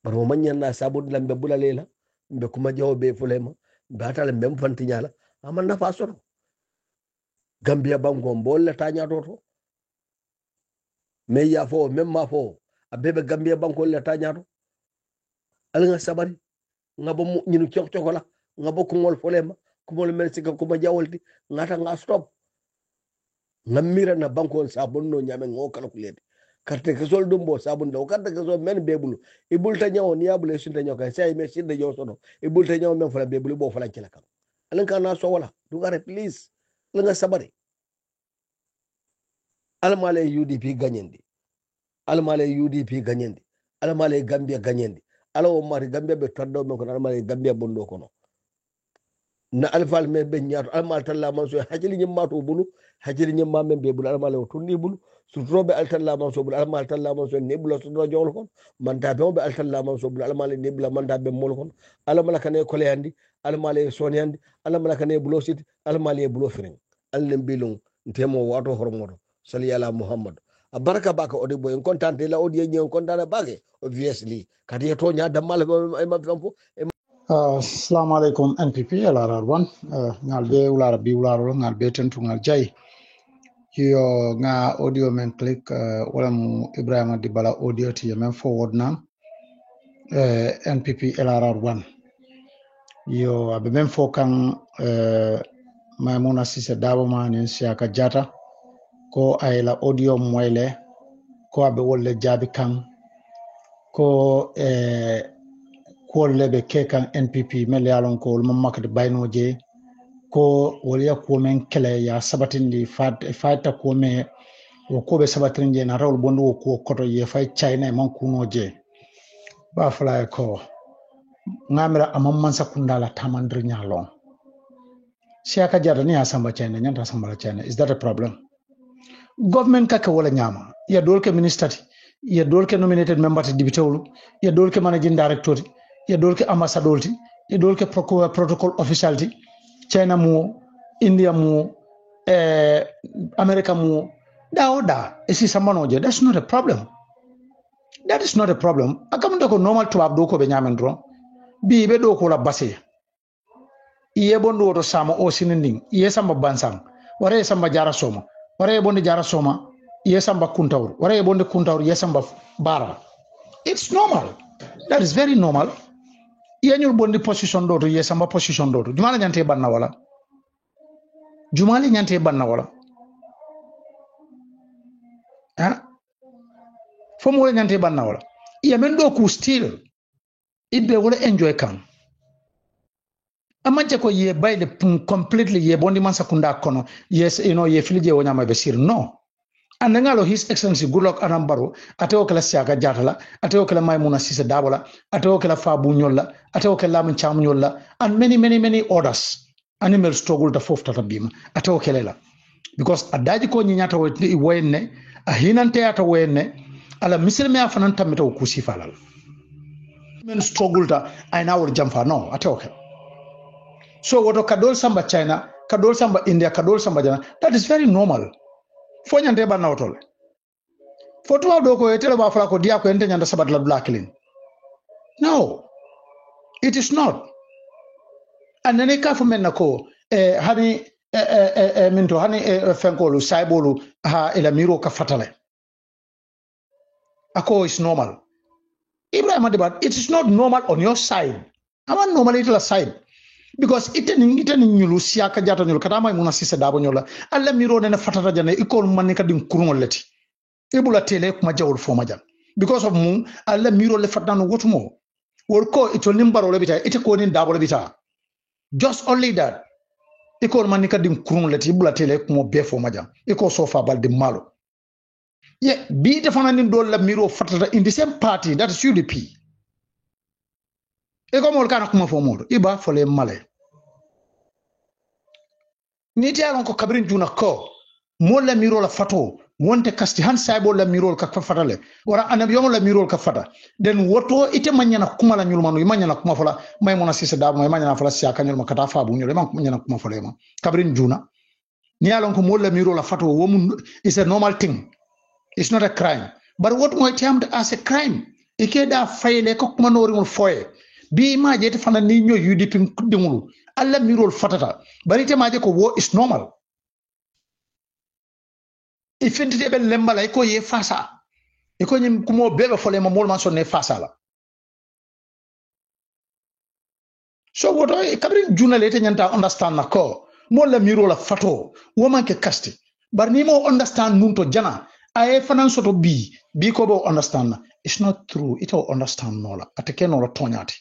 baro man nyanna sabud lambe bulalela mbe kuma jawbe fulema batale mem fanti nyala aman na fa soro Gambia bango mbolle ta nyato to me ya fo mem ma fo abebe Gambia banko le ta nyato alanga sabari ngabo nyinu chokola ngabo ko ngol folema ko mol mel sika ko ma jawolti ngata nga stop ngamira na banko sabon no nyame ngo calculate carte que sol dumbo sabun do carte que sol men bebulu e bulta nyawo ni abule sunta nyoka say me sinde yo sono e bulta nyawo men fala bebulu bo fala kila kam alanga na so wala du gare please alanga sabari almale UDP ganyendi almale UDP ganyendi almale Gambia ganyendi alawo mari Gambia be taddo me ko almale Gambia bondo kono na alfal me be nyaato almal talla man so hajili nyimma to bulu hajili nyimma men be bulu almale o tunni bulu sutrobe altalla man so bulu almal talla man so ne bulu so do jowol kon man ta be altalla man so bulu almale ne bulu man ta be mol kon almala kane ko le andi almale soni andi almala kane bulo sit almale bulo firin allen bilum ntemo wato hormodo sali ala Muhammad abaraka baka odibo en contante la odi en contane bake obviously kadi to nya damal e ma famfo assalamu alaikum NPP ala wan ngal be ulara bi ulara ngal be tentu ngal jay yo nga audio men click wala mu Ibrahima Dibala audio ti men forward na NPP LRR1 yo abe men fo kan Maimuna Sise Dabo man Siaka Jata ko ayla audio moyle ko abe wolle jabi kan ko ko lebe ke kan NPP mel yalon ko mamakade baynoje ko woliya ko men kele ya sabatindi fata ko me ko be sabatinde na rawol bondo ko koto ye fay China man kunoje ba fala ko ngamira amman sakunda la tamandri nyalon Siaka Jata ni asamba China nyanta samba China is that a problem? Government kaka wala nyama ya dolke minister ya dolke nominated member to dibitewlu ya dolke managing director ya dolke ambassador ya dolke protocol official China mu India mu America mu da isi samanoje that's not a problem. That is not a problem. Akamunda ko normal to abdo ko be nyamendro bi be do ko la basse iye bondo to sama o sininding iye samba bansang wara samba jara soma wara bonde jara soma iye samba kuntawr wara bonde kuntawr iye samba bara. It's normal. That is very normal. Iye nyul bonde position do to iye samba position do to jumala nyante banna wala jumali nyante banna wala ha fomo nyante banna wala iye men do ku still ibe wala enjoy kan amaje ko ye bayde completely ye bondi man sakunda kono yes ye filije wonya ma be sir no andangalo his excellency Goodluck Adam Barrow ateo kala Siaka Jata la ateo kala Maimuna Sise Dabo la ateo kala Fabu Nyolla ateo kala Lamin Cham Nyolla and many others animal struggle to fof tata bima ateo kala la because adaji ko nyata wenne a hinante ata wenne ala misilme afanan tamito kusi falal men struggle ta ayna wor jamfa no ateo kala. So what kadol samba China, kadol samba India, kadol samba Jana, that is very normal. Fonyante ba nawtol. Foto do ko etelo ba fala ko dia ko ente nyanda sabat la blacklin. No. It is not. anene ka fu menna ko hani minto hani fenkolu saibolu ha ila miro ka fatale ako is normal Ibrahim Adiba, it is not normal on your side. Ama normal it la side. Because ite ni nyulu siaka jata nyulu katama imuna sisa dabo nyola. Alla miro nene fatata jane ikol manika dim kurungo leti. Ibula tele kumaja ul fo maja. Because of mu alla miro le fatano wotumo. Wolko ito nimbaro le bita ite ko ni dabo le bita. Just only that. Ikol manika dim kurungo leti ibula tele kumo be fo maja. Iko sofa bal dim malo. Yeah, be the fananin do la miro fatata in the same party that is UDP. Eko mol kana kuma fo modo iba fole male. Ni ti alon ko kabrin juna ko mo la miro la fato wonte kasti han saybo la miro ka fatale wara anab yomo la miro ka fata den woto ite manyana kuma la nyulmanu manyana kuma fola may mona sisa da may manyana fola siaka nyulma kata fa bu nyule man manyana kuma fola ma kabrin juna ni alon ko mo la miro la fato womun is a normal thing. It's not a crime. But what might termed as a crime? Ike da fayle ko kuma no ringol foye. Bi ma je te fana ni ñoy UDP dingulu. Alla mirol fatata. Bari te ma je ko wo is normal. Ifenti be lembala ko ye fasa. Iko nyim kumo bebe fole ma mol man sonne fasa la. So what I kabri juna lete nyanta understand na ko. Mo la mirol fato. Wo man ke kasti. Bar ni mo understand nunto jana. I finance to be ko bo understand. It's not true. It will understand nola. Ateke nola tonyati.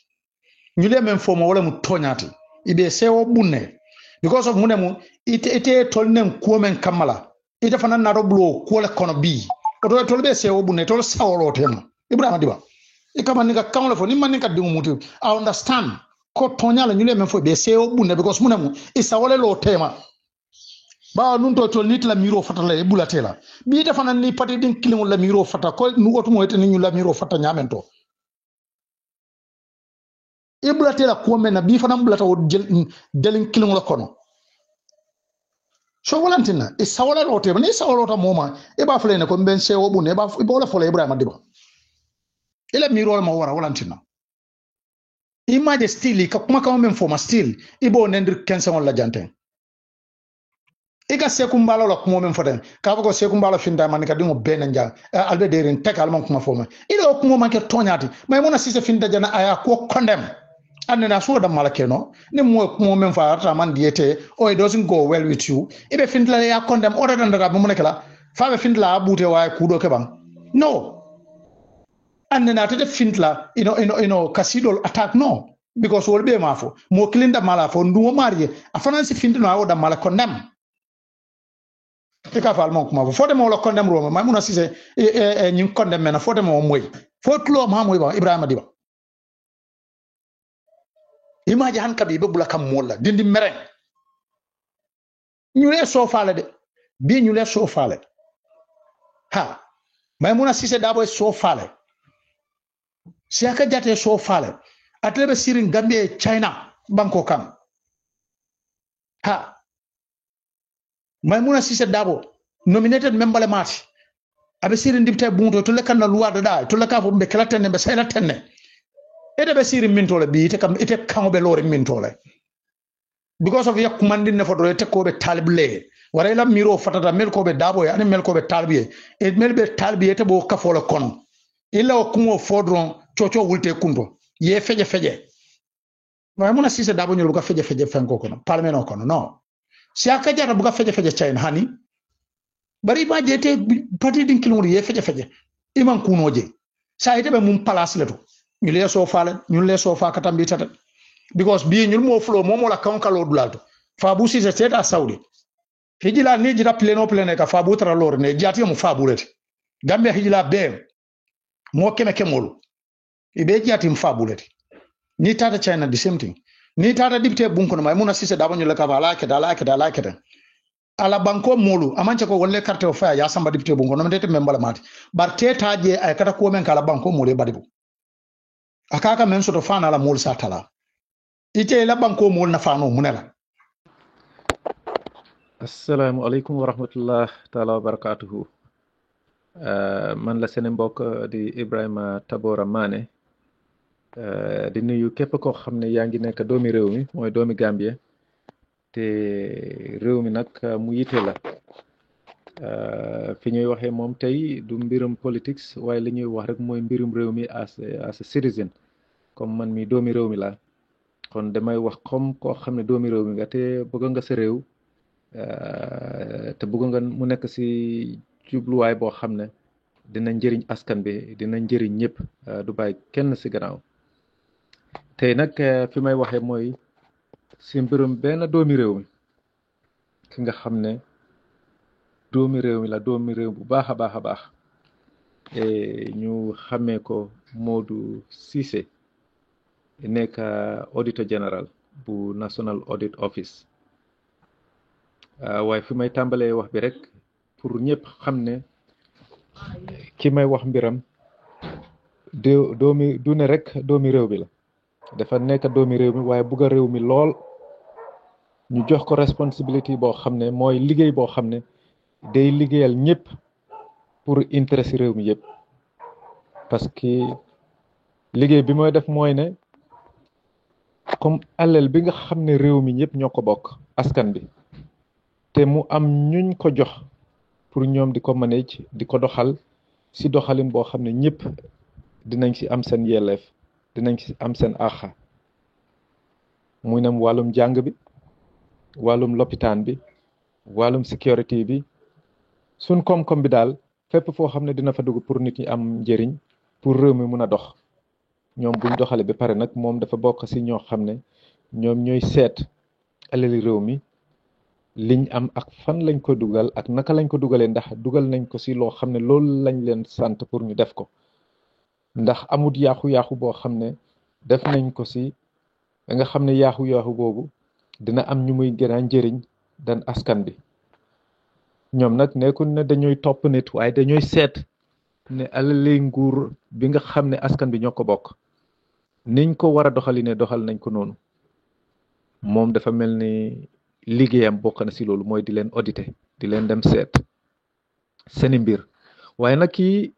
Nyule men forma wala mu tonyati. Ibe sewo bunne. Because of munemu ite tolnem kuomen kamala. Ite fana na roblo kuole kono bi. Oto tolbe sewo bunne tol sawolo tema. Ibrahim Adiba. Ikama nika kamala fo ni manika dingu mutu. I understand. Ko tonyala nyule men fo be sewo bunne because munemu isawole lo tema. Ba nunto to nit la miro fata la ebula tela bi defana ni pati din kilingol la miro fata ko nu wotu mo ete ni la miro fata nyamento ebula tela ko mena bi fana mbulata o delin kilingol kono so walantina e sawala rote ni sawala ta moma e ba fle ne ko ben sewo bu ne ba wala fole Ibrahim Adiba ila miro ma wara walantina image stili ka kuma ka men foma stil ibo nendir kensen la janten ika sekumbalo la kumo men foten ka ko sekumbalo finda man ka dingo benanja albe derin tek alman kuma foma ilo kumo man ke tonyati may mona sise finda jana aya ko condemn anna so da malake no ni mo kumo men fa ata man diete oh it doesn't go well with you ibe findla ya condemn order dan daga mo nekala fa be findla abute way kudo ke bang no anna tete findla ino kasidol attack no because wol be mafo mo klinda mala fo ndumo marie afana si findno awo da mala condemn ika falmo kuma fote mo lo condemn roma may muna sise ñing condemn mena fote mo moy fote lo ma moy ba Ibrahim Adiba imaji han kabi be bula kam molla dindi mereng ñu le so faale de bi ñu le so faale ha may muna sise dabo so faale si aka jate so faale atlebe sirin Gambia China banko kam ha Maimuna Sise Dabo nominated member le mati abe siri ndipte bunto to le kanna luwado da to le ka fo be kala tenne be sayla tenne ede be siri mintole bi ite kam ite kan be lori mintole because of yak mandin ne fodo ite ko be talible wara la miro fatata mel ko be dabo ani mel ko be talbiye e mel be talbiye te bo ka fo le kono illa o kumo fodron chocho wulte kundo ye feje Maimuna Sise Dabo nyolu ka feje fenko kono palmeno kono no si aka jara buga feje China hani bari ba jete pati din kilongol ye feje iman kunoje sa ite be mum place leto ñu le so faale ñu le so fa katambi tata because bi ñu mo flo mo la kankalo dulalto fa bu si c'est à saudi hijila ni jira pleno ka fa bu tra lor ne jati mo fa bulete gambe hijila be mo kemolu ibe jati mo fa bulete ni tata China the same thing ni tata dipte bunko may muna Sise Dabo ñu le ka bala ke ala banko molu amanche ko wolle carte o fa ya samba dipte bunko no mete membala mati bar teta je ay kata ko men kala banko molu badibu akaka men soto fana la mol satala ite la banko mol na fano munela assalamu alaikum wa rahmatullah taala wa barakatuhu man la sene mbok di Ibrahima Tabora Mane di nuyu képp koo xam ne yaa ngi nekk doomi réew mi mooy doomi Gambie te réew mi nag mu yite la fi ñuy waxee moom tey du mbirum politics waaye li ñuy wax rek mooy mbirum réew mi as a citizen comme man mi doomi réew mi la kon damay wax comme koo xam ne doomi réew mi nga te bëgg nga sa réew te bëgg nga mu nekk si jubluwaay boo xam ne dina njëriñ askan bi dina njëriñ ñëpp du bàyyi kenn si gannaaw tey nag fi may waxee mooy si mbirum benn doomi réew mi ki nga xam ne doomi réew mi la doomi réew bu baax a baax a baax ñu xamee ko Modou Ceesay nekk auditor général bu National Audit Office waaye fi may tàmbalee wax bi rek pour ñëpp xam ne ki may wax mbiram doomi du ne rek doomi réew bi la dafa nekk doomi réew mi waaye bugg a réew mi lool ñu jox ko responsabilité boo xam ne mooy liggéey boo xam ne day liggéeyal ñëpp pour intérêt si réew mi yëpp parce que liggéey bi mooy def mooy ne comme alal bi nga xam ne réew mi ñëpp ñoo ko bokk askan bi te mu am ñuñ ko jox pour ñoom di ko manage di ko doxal si doxalin boo xam ne ñëpp dinañ si am seen yelleef dinañ si am seen àqa muy nam wàllum jàng bi wàllum lopitaan bi wàllum sécurité bi suñ koom-koom bi daal fépp foo xam ne dina fa dugg pour nit ñi am njëriñ pour réew mi mun a dox ñoom buñ doxale ba pare nag moom dafa bokk si ñoo xam ne ñoom ñooy seet alali réew mi liñ am ak fan lañ ko dugal ak naka lañ ko dugalee ndax dugal nañ ko si loo xam ne loolu lañ leen sant pour ñu def ko ndax amut yaaxu-yaaxu boo xam ne def nañ ko si nga xam ne yaaxu-yaaxu boobu dina am ñu muy gën a njëriñ dan askan bi ñoom nag nekkul ne dañuy topp nit waaye dañuy seet ne alali nguur bi nga xam ne askan bi ñoo ko bokk niñ ko war a doxali ne doxal nañ ko noonu moom dafa mel ni liggéeyam bokk na si loolu mooy di leen auditer di leen dem seet seeni mbir waaye nag kii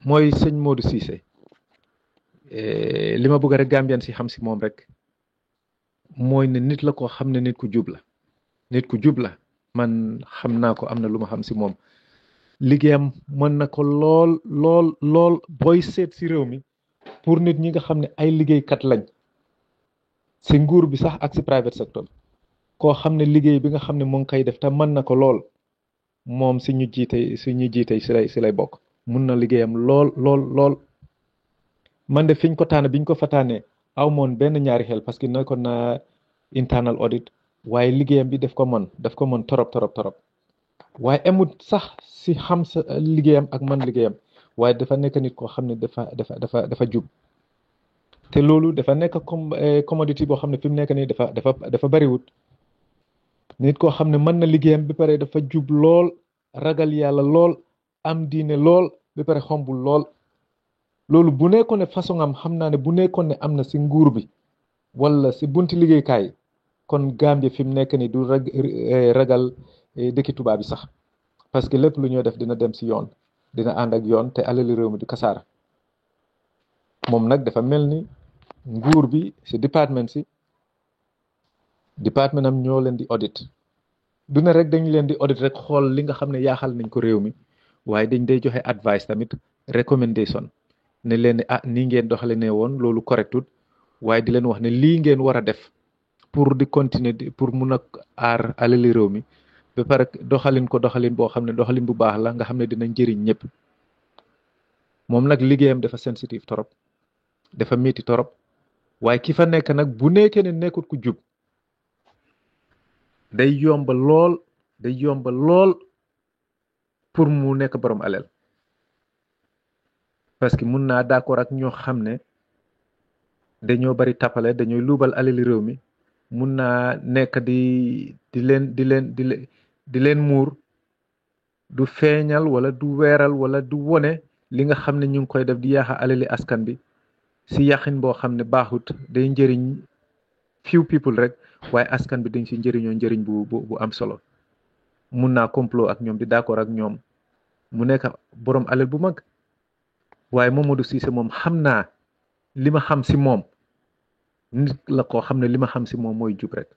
mooy sëñ Modou Ceesay li ma bëgg rek Gambien si xam si moom rek mooy ne nit la koo xam ne nit ku jub la nit ku jub la man xam naa ko am na lu ma xam si moom liggéeyam mën na ko lool lool lool booy seet si réew mi pour nit ñi nga xam ne ay liggéeykat lañ si nguur bi sax ak si private sector koo xam ne liggéey bi nga xam ne mu ngi koy def te mën na ko lool moom si ñu jiite si lay bokk mun na liggéeyam lool lool lool man de fiñ ko tànn biñ ko fa tànnee aw moon benn ñaari xel parce que nekkoon na internal audit waaye liggéeyam bi daf ko mën torop waaye amut sax si xam sa liggéeyam ak man liggéeyam waaye dafa nekk nit koo xam ne dafa jub te loolu dafa nekk comme commodity boo xam ne fi mu nekk nii dafa bariwut nit koo xam ne mën na liggéeyam ba pare dafa jub lool ragal yàlla lool am diine lool ba pare xombul lool loolu bu nekkoon ne façon am xam naa ne bu nekkoon ne am na si nguur bi wala si bunti liggéeykaay kon Gambie fi mu nekk nii du ragal dëkki tubaab bi sax parce que lépp lu ñoo def dina dem si yoon dina ànd ak yoon te alali réew mi du kasaara moom nag dafa mel ni nguur bi si département am ñoo leen di audit du ne rek dañu leen di audit rek xool li nga xam ne yaaxal nañ ko réew mi waaye dañ day joxe advice tamit recommendation ne leen nii ngeen doxale ne woon loolu correctut waaye di leen wax ne lii ngeen war a def pour di continuer pour mun a aar alali réew mi ba pare doxalin boo xam ne doxalin bu baax la nga xam ne dina njëriñ ñëpp moom nag liggéeyam dafa sensitive torop dafa métti torop waaye ki fa nekk nag bu nekkee ne nekkut ku jub day yomba lool pour mu nekk borom alal parce que mun naa d'accord ak ñoo xam ne dañoo bari tappale dañooy luubal alali réew mi mun naa nekk di leen muur du feeñal wala du weeral wala du wone li nga xam ne ñu ngi koy def di yaaxa alali askan bi si yàqin boo xam ne baaxut day njëriñ few people rek waaye askan bi dañ si njëriñoo njëriñ bu am solo mun naa complot ak ñoom di d'accord ak ñoom mu nekk borom alal bu mag waaye Momodou Ceesay moom xam naa li ma xam si moom nit la koo xam ne li ma xam si moom mooy jub rek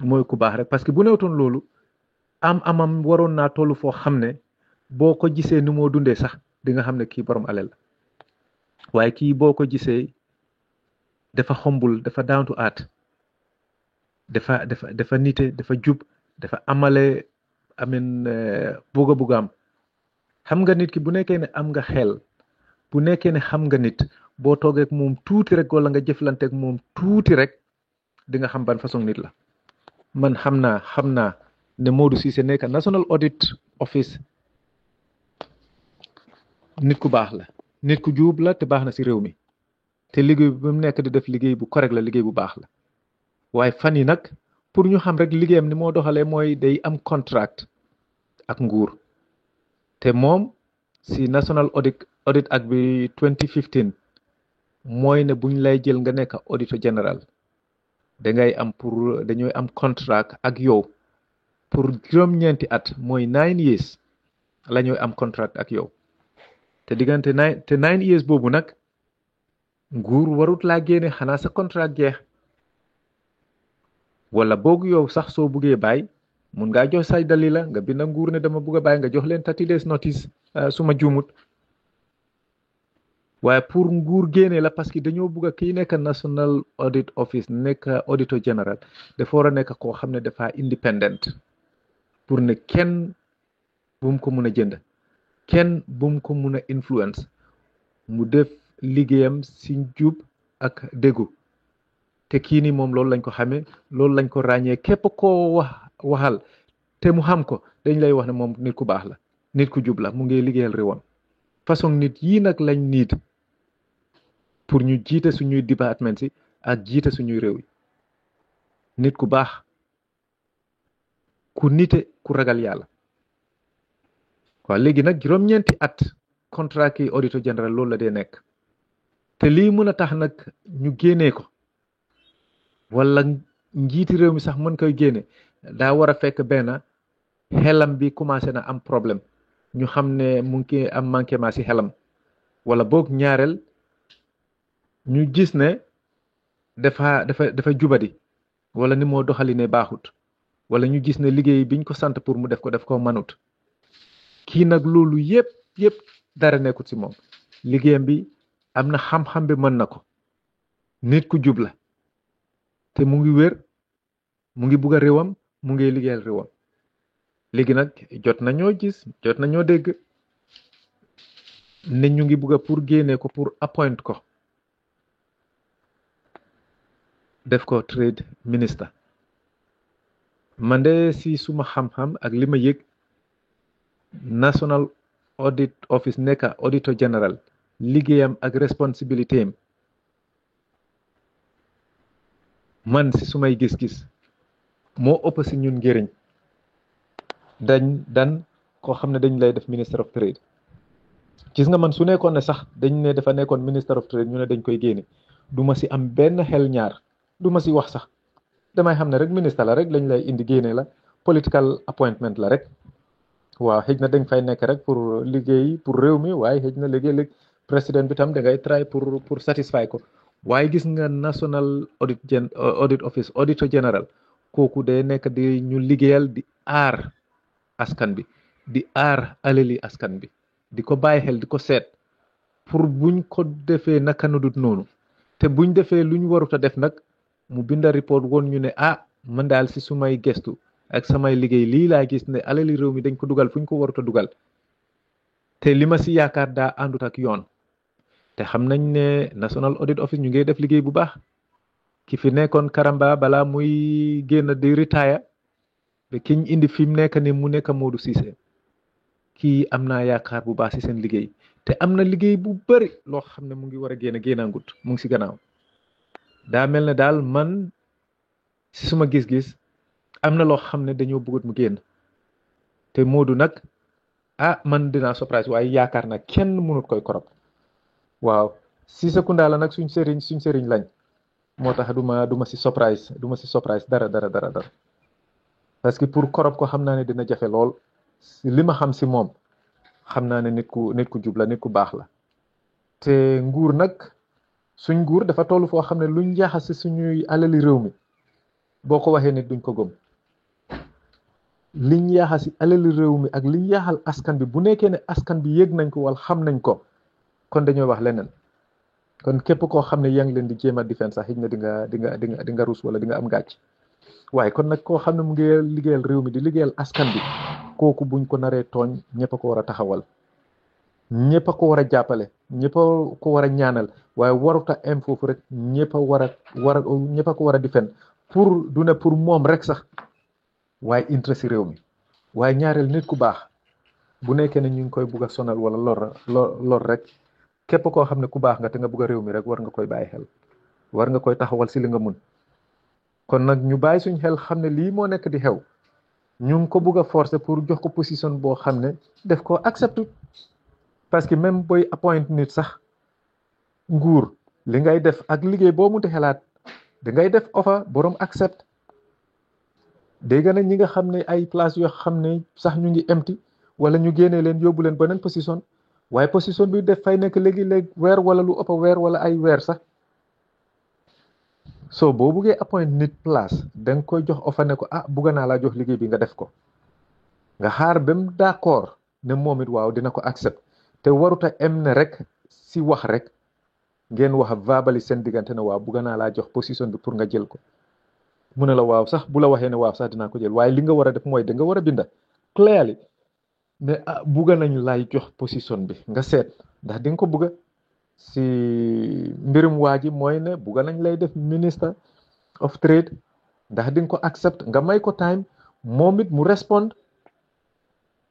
mooy ku baax rek parce que bu newtoon loolu amam waroon naa toll foo xam ne boo ko gisee ni moo dundee sax di nga xam ne kii borom alal la waaye kii boo ko gisee dafa xombul dafa down to earth dafa nite dafa jub dafa amale amin bugg am xam nga nit ki bu nekkee ne am nga xel bu nekkee ne xam nga nit boo toogee ak moom tuuti rek wala nga jëflante ak moom tuuti rek di nga xam ban façon nit la man xam naa ne Modou Ceesay nekk National Audit Office nit ku baax la nit ku juub la te baax na si réew mi te liggéey bi mu nekk di def liggéey bu correct la liggéey bu baax la waaye fan yi nag pour ñu xam rek liggéeyam ni moo doxalee mooy day am contract ak nguur te moom si National Audit Act bi 2015 mooy ne buñ lay jël nga nekk auditor général dañooy am contract ak yow pour juróom-ñeenti at mooy 9 years la ñooy am contract ak yow te diggante 9 years boobu nag nguur warut laa génne xanaa sa contract jeex wala boog yow sax soo buggee bàyyi mun ngaa jox say dali la nga bind nguur ne dama bugg a bàyyi nga jox leen 30 days notice suma juumut waaye pour nguur génne la parce que dañoo bugg a kii nekk National Audit Office nekk auditor général dafa war a nekk koo xam ne dafa independent pour ne kenn bu mu ko mun a jënd kenn bu mu ko mun a influence mu def liggéeyam si jub ak déggu te kii nii moom loolu lañ ko xamee loolu lañ ko ràññee képp koo waxal te mu xam ko dañ lay wax ne moom nit ku baax la nit ku jub la mu ngi liggéeyal réewam façon nit yii nag lañ niit pour ñu jiite suñuy département si ak jiite suñuy réew yi nit ku baax ku nite ku ragal yàlla waaw léegi nag juróom-ñeenti at contrat ki auditor général loolu la dee nekk te lii mën a tax nag ñu génnee ko wala njiiti réew mi sax mën koy génne daa war a fekk benn xelam bi commencé na am problème ñu xam ne mu ngi am manquement si xelam wala boog ñaareel ñu gis ne dafa jubadi wala ni moo doxali ne baaxut wala ñu gis ne liggéey biñ ko sant pour mu def ko manut kii nag loolu yëpp dara nekkut si moom liggéeyam bi am na xam-xam bi mën na ko nit ku jub la te mu ngi wér mu ngi bugg a réewam mu ngi liggéeyal réewam léegi nag jot nañoo dégg ne ñu ngi bugg a pour génne ko pour appoint ko def ko trade minister man de si suma xam-xam ak li ma yëg National Audit Office nekk auditor général liggéeyam ak responsabilité am man si sumay gis-gis moo ëpp si ñun njëriñ dan koo xam ne dañ lay def minister of trade gis nga man su nekkoon ne sax dañ ne dafa nekkoon minister of trade ñu ne dañ koy génne du ma si am benn xel ñaar du ma si wax sax damay xam ne rek ministre la rek lañ lay indi génne la political appointment la rek waaw xëj na dañ fay nekk rek pour liggéey pour réew mi waaye xëj na léegi-léeg président bi tam da ngay try pour satisfy ko waaye gis nga National Audit Office auditor général kooku day nekk di ñu liggéeyal di aar askan bi di aar alali askan bi di ko bàyyi xel di ko seet pour buñ ko defee naka nu dut noonu te buñ defee luñ warut a def nag mu binda report woon ñu ne man daal si sumay gestu ak samay liggéey lii laa gis ne alali réew mi dañ ko dugal fuñ ko warut a dugal te li ma si yaakaar daa àndut ak yoon te xam nañ ne National Audit Office ñu ngi def liggéey bu baax ki fi nekkoon Karamba balaa muy génn di retire ba kiñ indi fi mu nekk ni mu nekk Modou Ceesay kii am naa yaakaar bu baax si seen liggéey te am na liggéey bu bari loo xam ne mu ngi war a génnangut mu ngi si gannaaw daa mel ne daal man si suma gis-gis am na loo xam ne dañoo bëggut mu génn te Modou nag man dinaa surprise waaye yaakaar na kenn mënut koy korop waaw si Sekunda la nag suñ sëriñ lañ moo tax du ma si surprise dara parce que pour korop ko xam naa ne dina jafe lool li ma xam si moom xam naa ne nit ku jub la nit ku baax la te nguur nag suñ nguur dafa toll foo xam ne luñ yaaxal si suñuy alali réew mi boo ko waxee nit duñ ko gëm liñ yaaxal si alali réew mi ak liñ yaaxal askan bi bu nekkee ne askan bi yëg nañ ko wala xam nañ ko kon dañoo wax leneen kon képp koo xam ne yaa ngi leen di jéem a defense sax xëy na di nga rus wala di nga am gàcc waaye kon nag koo xam ne mu ngi liggéeyal réew mi di liggéeyal askan bi kooku buñ ko naree tooñ ñëpp a ko war a taxawal ñëpp a ko war a jàppale ñëpp a ko war a ñaanal waaye waruta am foofu rek ñëpp a ñëpp a ko war a defend pour du ne pour moom rek sax waaye intérêt si réew mi waaye ñaareel nit ku baax bu nekkee ne ñu ngi koy bugg a sonal wala lor rek képp koo xam ne ku baax nga te nga bugg a réew mi rek war nga koy bàyyi xel war nga koy taxawal si li nga mun kon nag ñu bàyyi suñ xel xam ne lii moo nekk di xew ñu ngi ko bugg a forcer pour jox ko position boo xam ne def ko accepte parce que même booy appoint nit sax nguur li ngay def ak liggéey boo munti xelaat da ngay def offer borom accept dégg na ñi nga xam ne ay place yoo xam ne sax ñu ngi empty wala ñu génnee leen yóbbu leen beneen position waaye position bi def fay nekk léegi-léeg weer wala lu ëpp weer wala ay weer sax so boo buggee appoint nit place da nga koy jox offer ne ko bugga naa laa jox liggéey bi nga def ko nga xaar ba mu d'accord ne moom it waaw dina ko accept te waruta em ne rek si wax rek ngeen wax verbali seen diggante ne waaw bugga naa laa jox position bi pour nga jël ko mu ne la waaw sax bu la waxee ne waaw sax dinaa ko jël waaye li nga war a def mooy da nga war a binda clearly ne bugga nañ lay jox position bi nga seet ndax di nga ko bugga si mbirum waa ji mooy ne bugga nañ lay def minister of trade ndax di nga ko accept nga may ko time moom it mu respond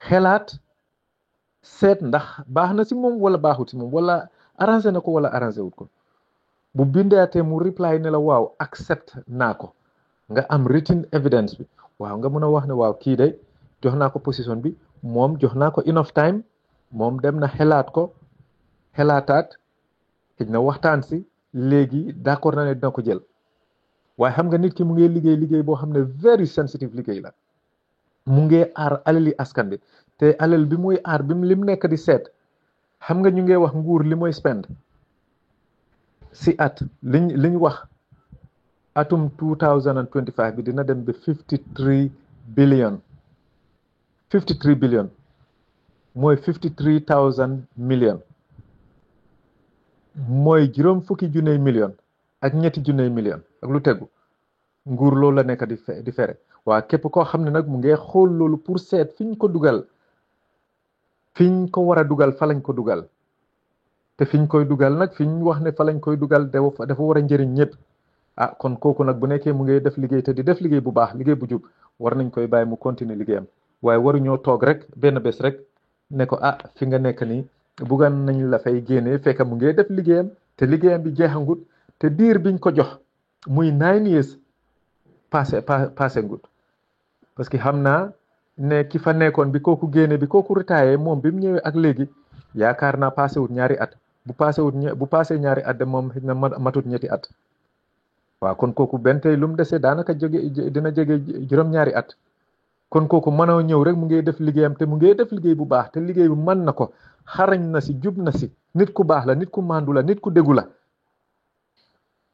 xelaat seet ndax baax na si moom wala baaxut si moom wala arrangé na ko wala arrangé wut ko bu bindaatee mu reply ne la waaw accept naa ko nga am written evidence bi waaw nga mën a wax ne waaw kii de jox naa ko position bi moom jox naa ko enough time moom dem na xelaataat xëj na waxtaan si léegi d'accord na ne dina ko jël waaye xam nga nit ki mu ngi liggéey boo xam ne very sensitive liggéey la mu ngi aar alali askan bi te alal bi muy aar bi lim nekk di seet xam nga ñu ngi wax nguur li mooy spend si at liñ wax atum 2025 bi dina dem ba 53 billion mooy 53,000 million mooy juróom fukki junney million ak ñetti junney million ak lu tegu nguur loolu la nekk di fere waa képp koo xam ne nag mu ngi xool loolu pour seet fiñ ko dugal fiñ ko war a dugal fa lañ ko dugal te fiñ koy dugal nag fiñ wax ne fa lañ koy dugal dafa war a njëriñ ñëpp kon kooku nag bu nekkee mu ngi def liggéey te di def liggéey bu baax liggéey bu jub war nañ koy bàyyi mu continuer liggéeyam waaye waruñoo toog rek benn bés rek ne ko fi nga nekk nii buggan nañ la fay génnee fekk mu ngi def liggéeyam te liggéeyam bi jeexangut te diir biñ ko jox muy 9 years passé ngut parce que xam naa ne ki fa nekkoon bi kooku génne bi kooku retaaye moom bi mu ñëwee ak léegi yaakaar naa passé wut ñaari at bu passé ñaari at de moom na matut ñetti at waaw kon kooku benn tey lu mu desee daanaka dina jege juróom-ñaari at kon kooku mënoo ñëw rek mu ngi def liggéeyam te mu ngi def liggéey bu baax te liggéey bu mën na ko xarañ na si jub na si nit ku baax la nit ku mandu la nit ku déggu la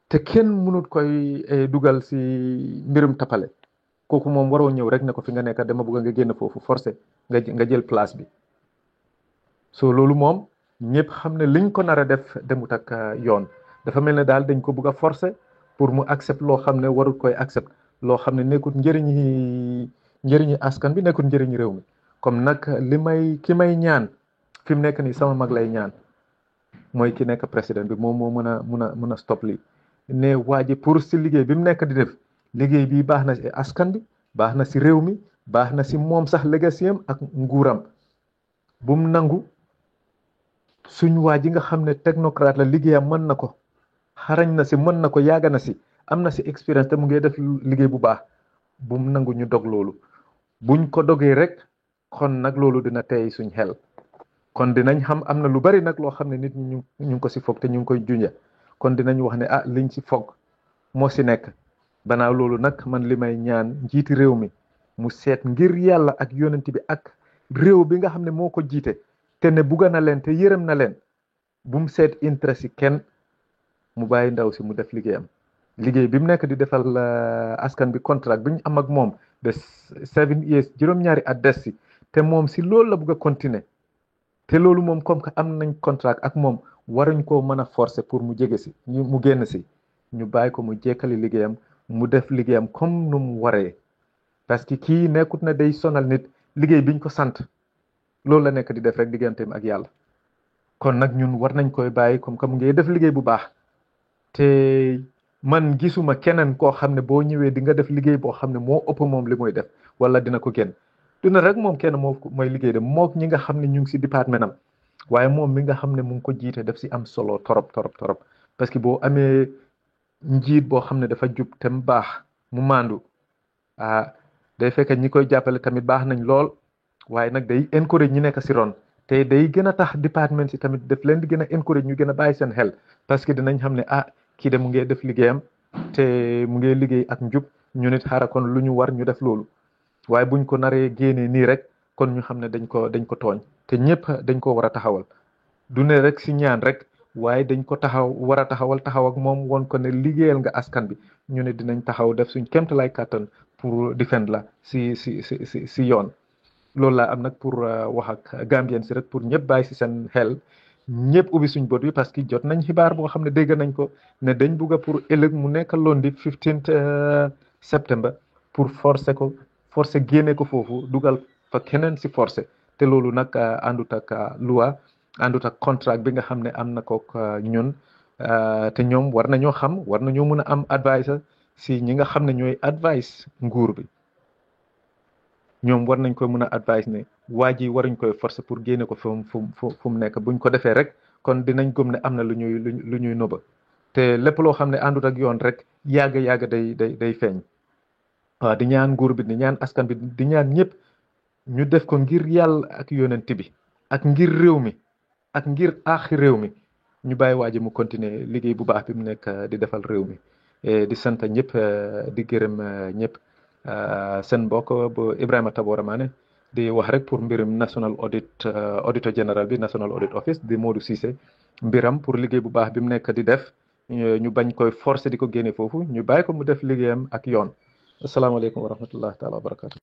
te kenn mënut koy dugal si mbirum tapale kooku moom waroo ñëw rek ne ko fi nga nekk dama bëgg nga génn foofu forcé nga jël place bi so loolu moom ñëpp xam ne liñ ko nar a def demut ak yoon dafa mel ne daal dañ ko bëgg a forcé pour mu accept loo xam ne warut koy accept loo xam ne nekkut njëriñi askan bi nekkut njëriñi réew mi comme nag ki may ñaan fi mu nekk nii sama mag lay ñaan mooy ki nekk président bi moom moo mën a stop lii ne waa ji pour si liggéey bi mu nekk di def liggéey bi baax na si askan bi baax na si réew mi baax na si moom sax legacy am ak nguuram bum nangu suñ waa ji nga xam ne technocrate la liggéeyam mën na ko xarañ na si mën na ko yàgg na si am na si expérience te mu ngi def liggéey bu baax bum nangu ñu dog loolu buñ ko dogee rek kon nag loolu dina tey suñ xel kon dinañ xam am na lu bari nag loo xam ne nit ñi ñu ngi ko si foog te ñu ngi koy junja kon dinañ wax ne liñ si foog moo si nekk banaaw loolu nag man li may ñaan njiiti réew mi mu seet ngir yàlla ak yonent bi ak réew bi nga xam ne moo ko jiite te ne bugga na leen te yërëm na leen bu mu seet intérêt si kenn mu bàyyi ndaw si mu def liggéeyam liggéey bi mu nekk di defal askan bi contrat bi ñu am ak moom de 7 years juróom-ñaari at des si te moom si loolu la bëgg a continuer te loolu moom comme que am nañ contrat ak moom waruñ koo mën a forcer pour mu jege si mu génn si ñu bàyyi ko mu jekkali liggéeyam mu def liggéeyam comme nu mu waree parce que kii nekkut na day sonal nit liggéey biñ ko sant loolu la nekk di def rek digganteem ak yàlla kon nag ñun war nañ koy bàyyi comme que mu ngi def liggéey bu baax te man gisuma keneen koo xam ne boo ñëwee di nga def liggéey boo xam ne moo ëpp moom li muy def wala dina ko génn dina rek moom kenn mooy liggéey de mook ñi nga xam ne ñu ngi si département am waaye moom mi nga xam ne mu ngi ko jiite daf si am solo torop parce que boo amee njiit boo xam ne dafa jub te mu baax mu maandu day fekk ñi koy jàppale tamit baax nañ lool waaye nag day encourage ñi nekk si ron te day gën a tax département si tamit daf leen di gën a encourage ñu gën a bàyyi seen xel parce que dinañ xam ne kii de mu ngi def liggéeyam te mu ngi liggéey ak njub ñu nit xaaral kon lu ñu war ñu def loolu waaye buñ ko naree génnee nii rek kon ñu xam ne dañ ko tooñ te ñëpp dañ ko war a taxawal du ne rek si ñaan rek waaye dañ ko war a taxawal taxaw ak moom woon ko ne liggéeyal nga askan bi ñu ne dinañ taxaw def suñ kéemtalaay kàttan pour defend la si yoon loolu laa am nag pour wax ak Gambien si rek pour ñëpp bàyyi si seen xel ñëpp ubbi suñ bët bi parce que jot nañ xibaar boo xam ne dégg nañ ko ne dañ bugg a pour ëllëg mu nekk lundi 15 septembre pour forcer génne ko foofu dugal fa keneen si forcer te loolu nag àndut ak loi àndut ak contrat bi nga xam ne am na kook ñun te ñoom war nañoo xam war nañoo mën a am advice si ñi nga xam ne ñooy advice nguur bi ñoom war nañ koy mën a advice ne waa ji waruñ koy forcer pour génne ko fu mu nekk buñ ko defee rek kon dinañ gëm ne am na lu ñuy nëba te lépp loo xam ne àndut ak yoon rek yàgg day feeñ waaw di ñaan nguur bi di ñaan askan bi di ñaan ñëpp ñu def ko ngir yàlla ak yonent bi ak ngir réew mi ak ngir aaxi réew mi ñu bàyyi waa ji mu continuer liggéey bu baax bi mu nekk di defal réew mi di sant ñëpp di gërëm ñëpp seen mbokk bu Ibrahima Tabora Mane di wax rek pour mbirum national auditor général bi national audit office di Modou Cissé mbiram pour liggéey bu baax bi mu nekk di def ñu bañ koy forcer di ko génne foofu ñu bàyyi ko mu def liggéeyam ak yoon asalaamaaleykum wa rahmatullahi taala wa barakatu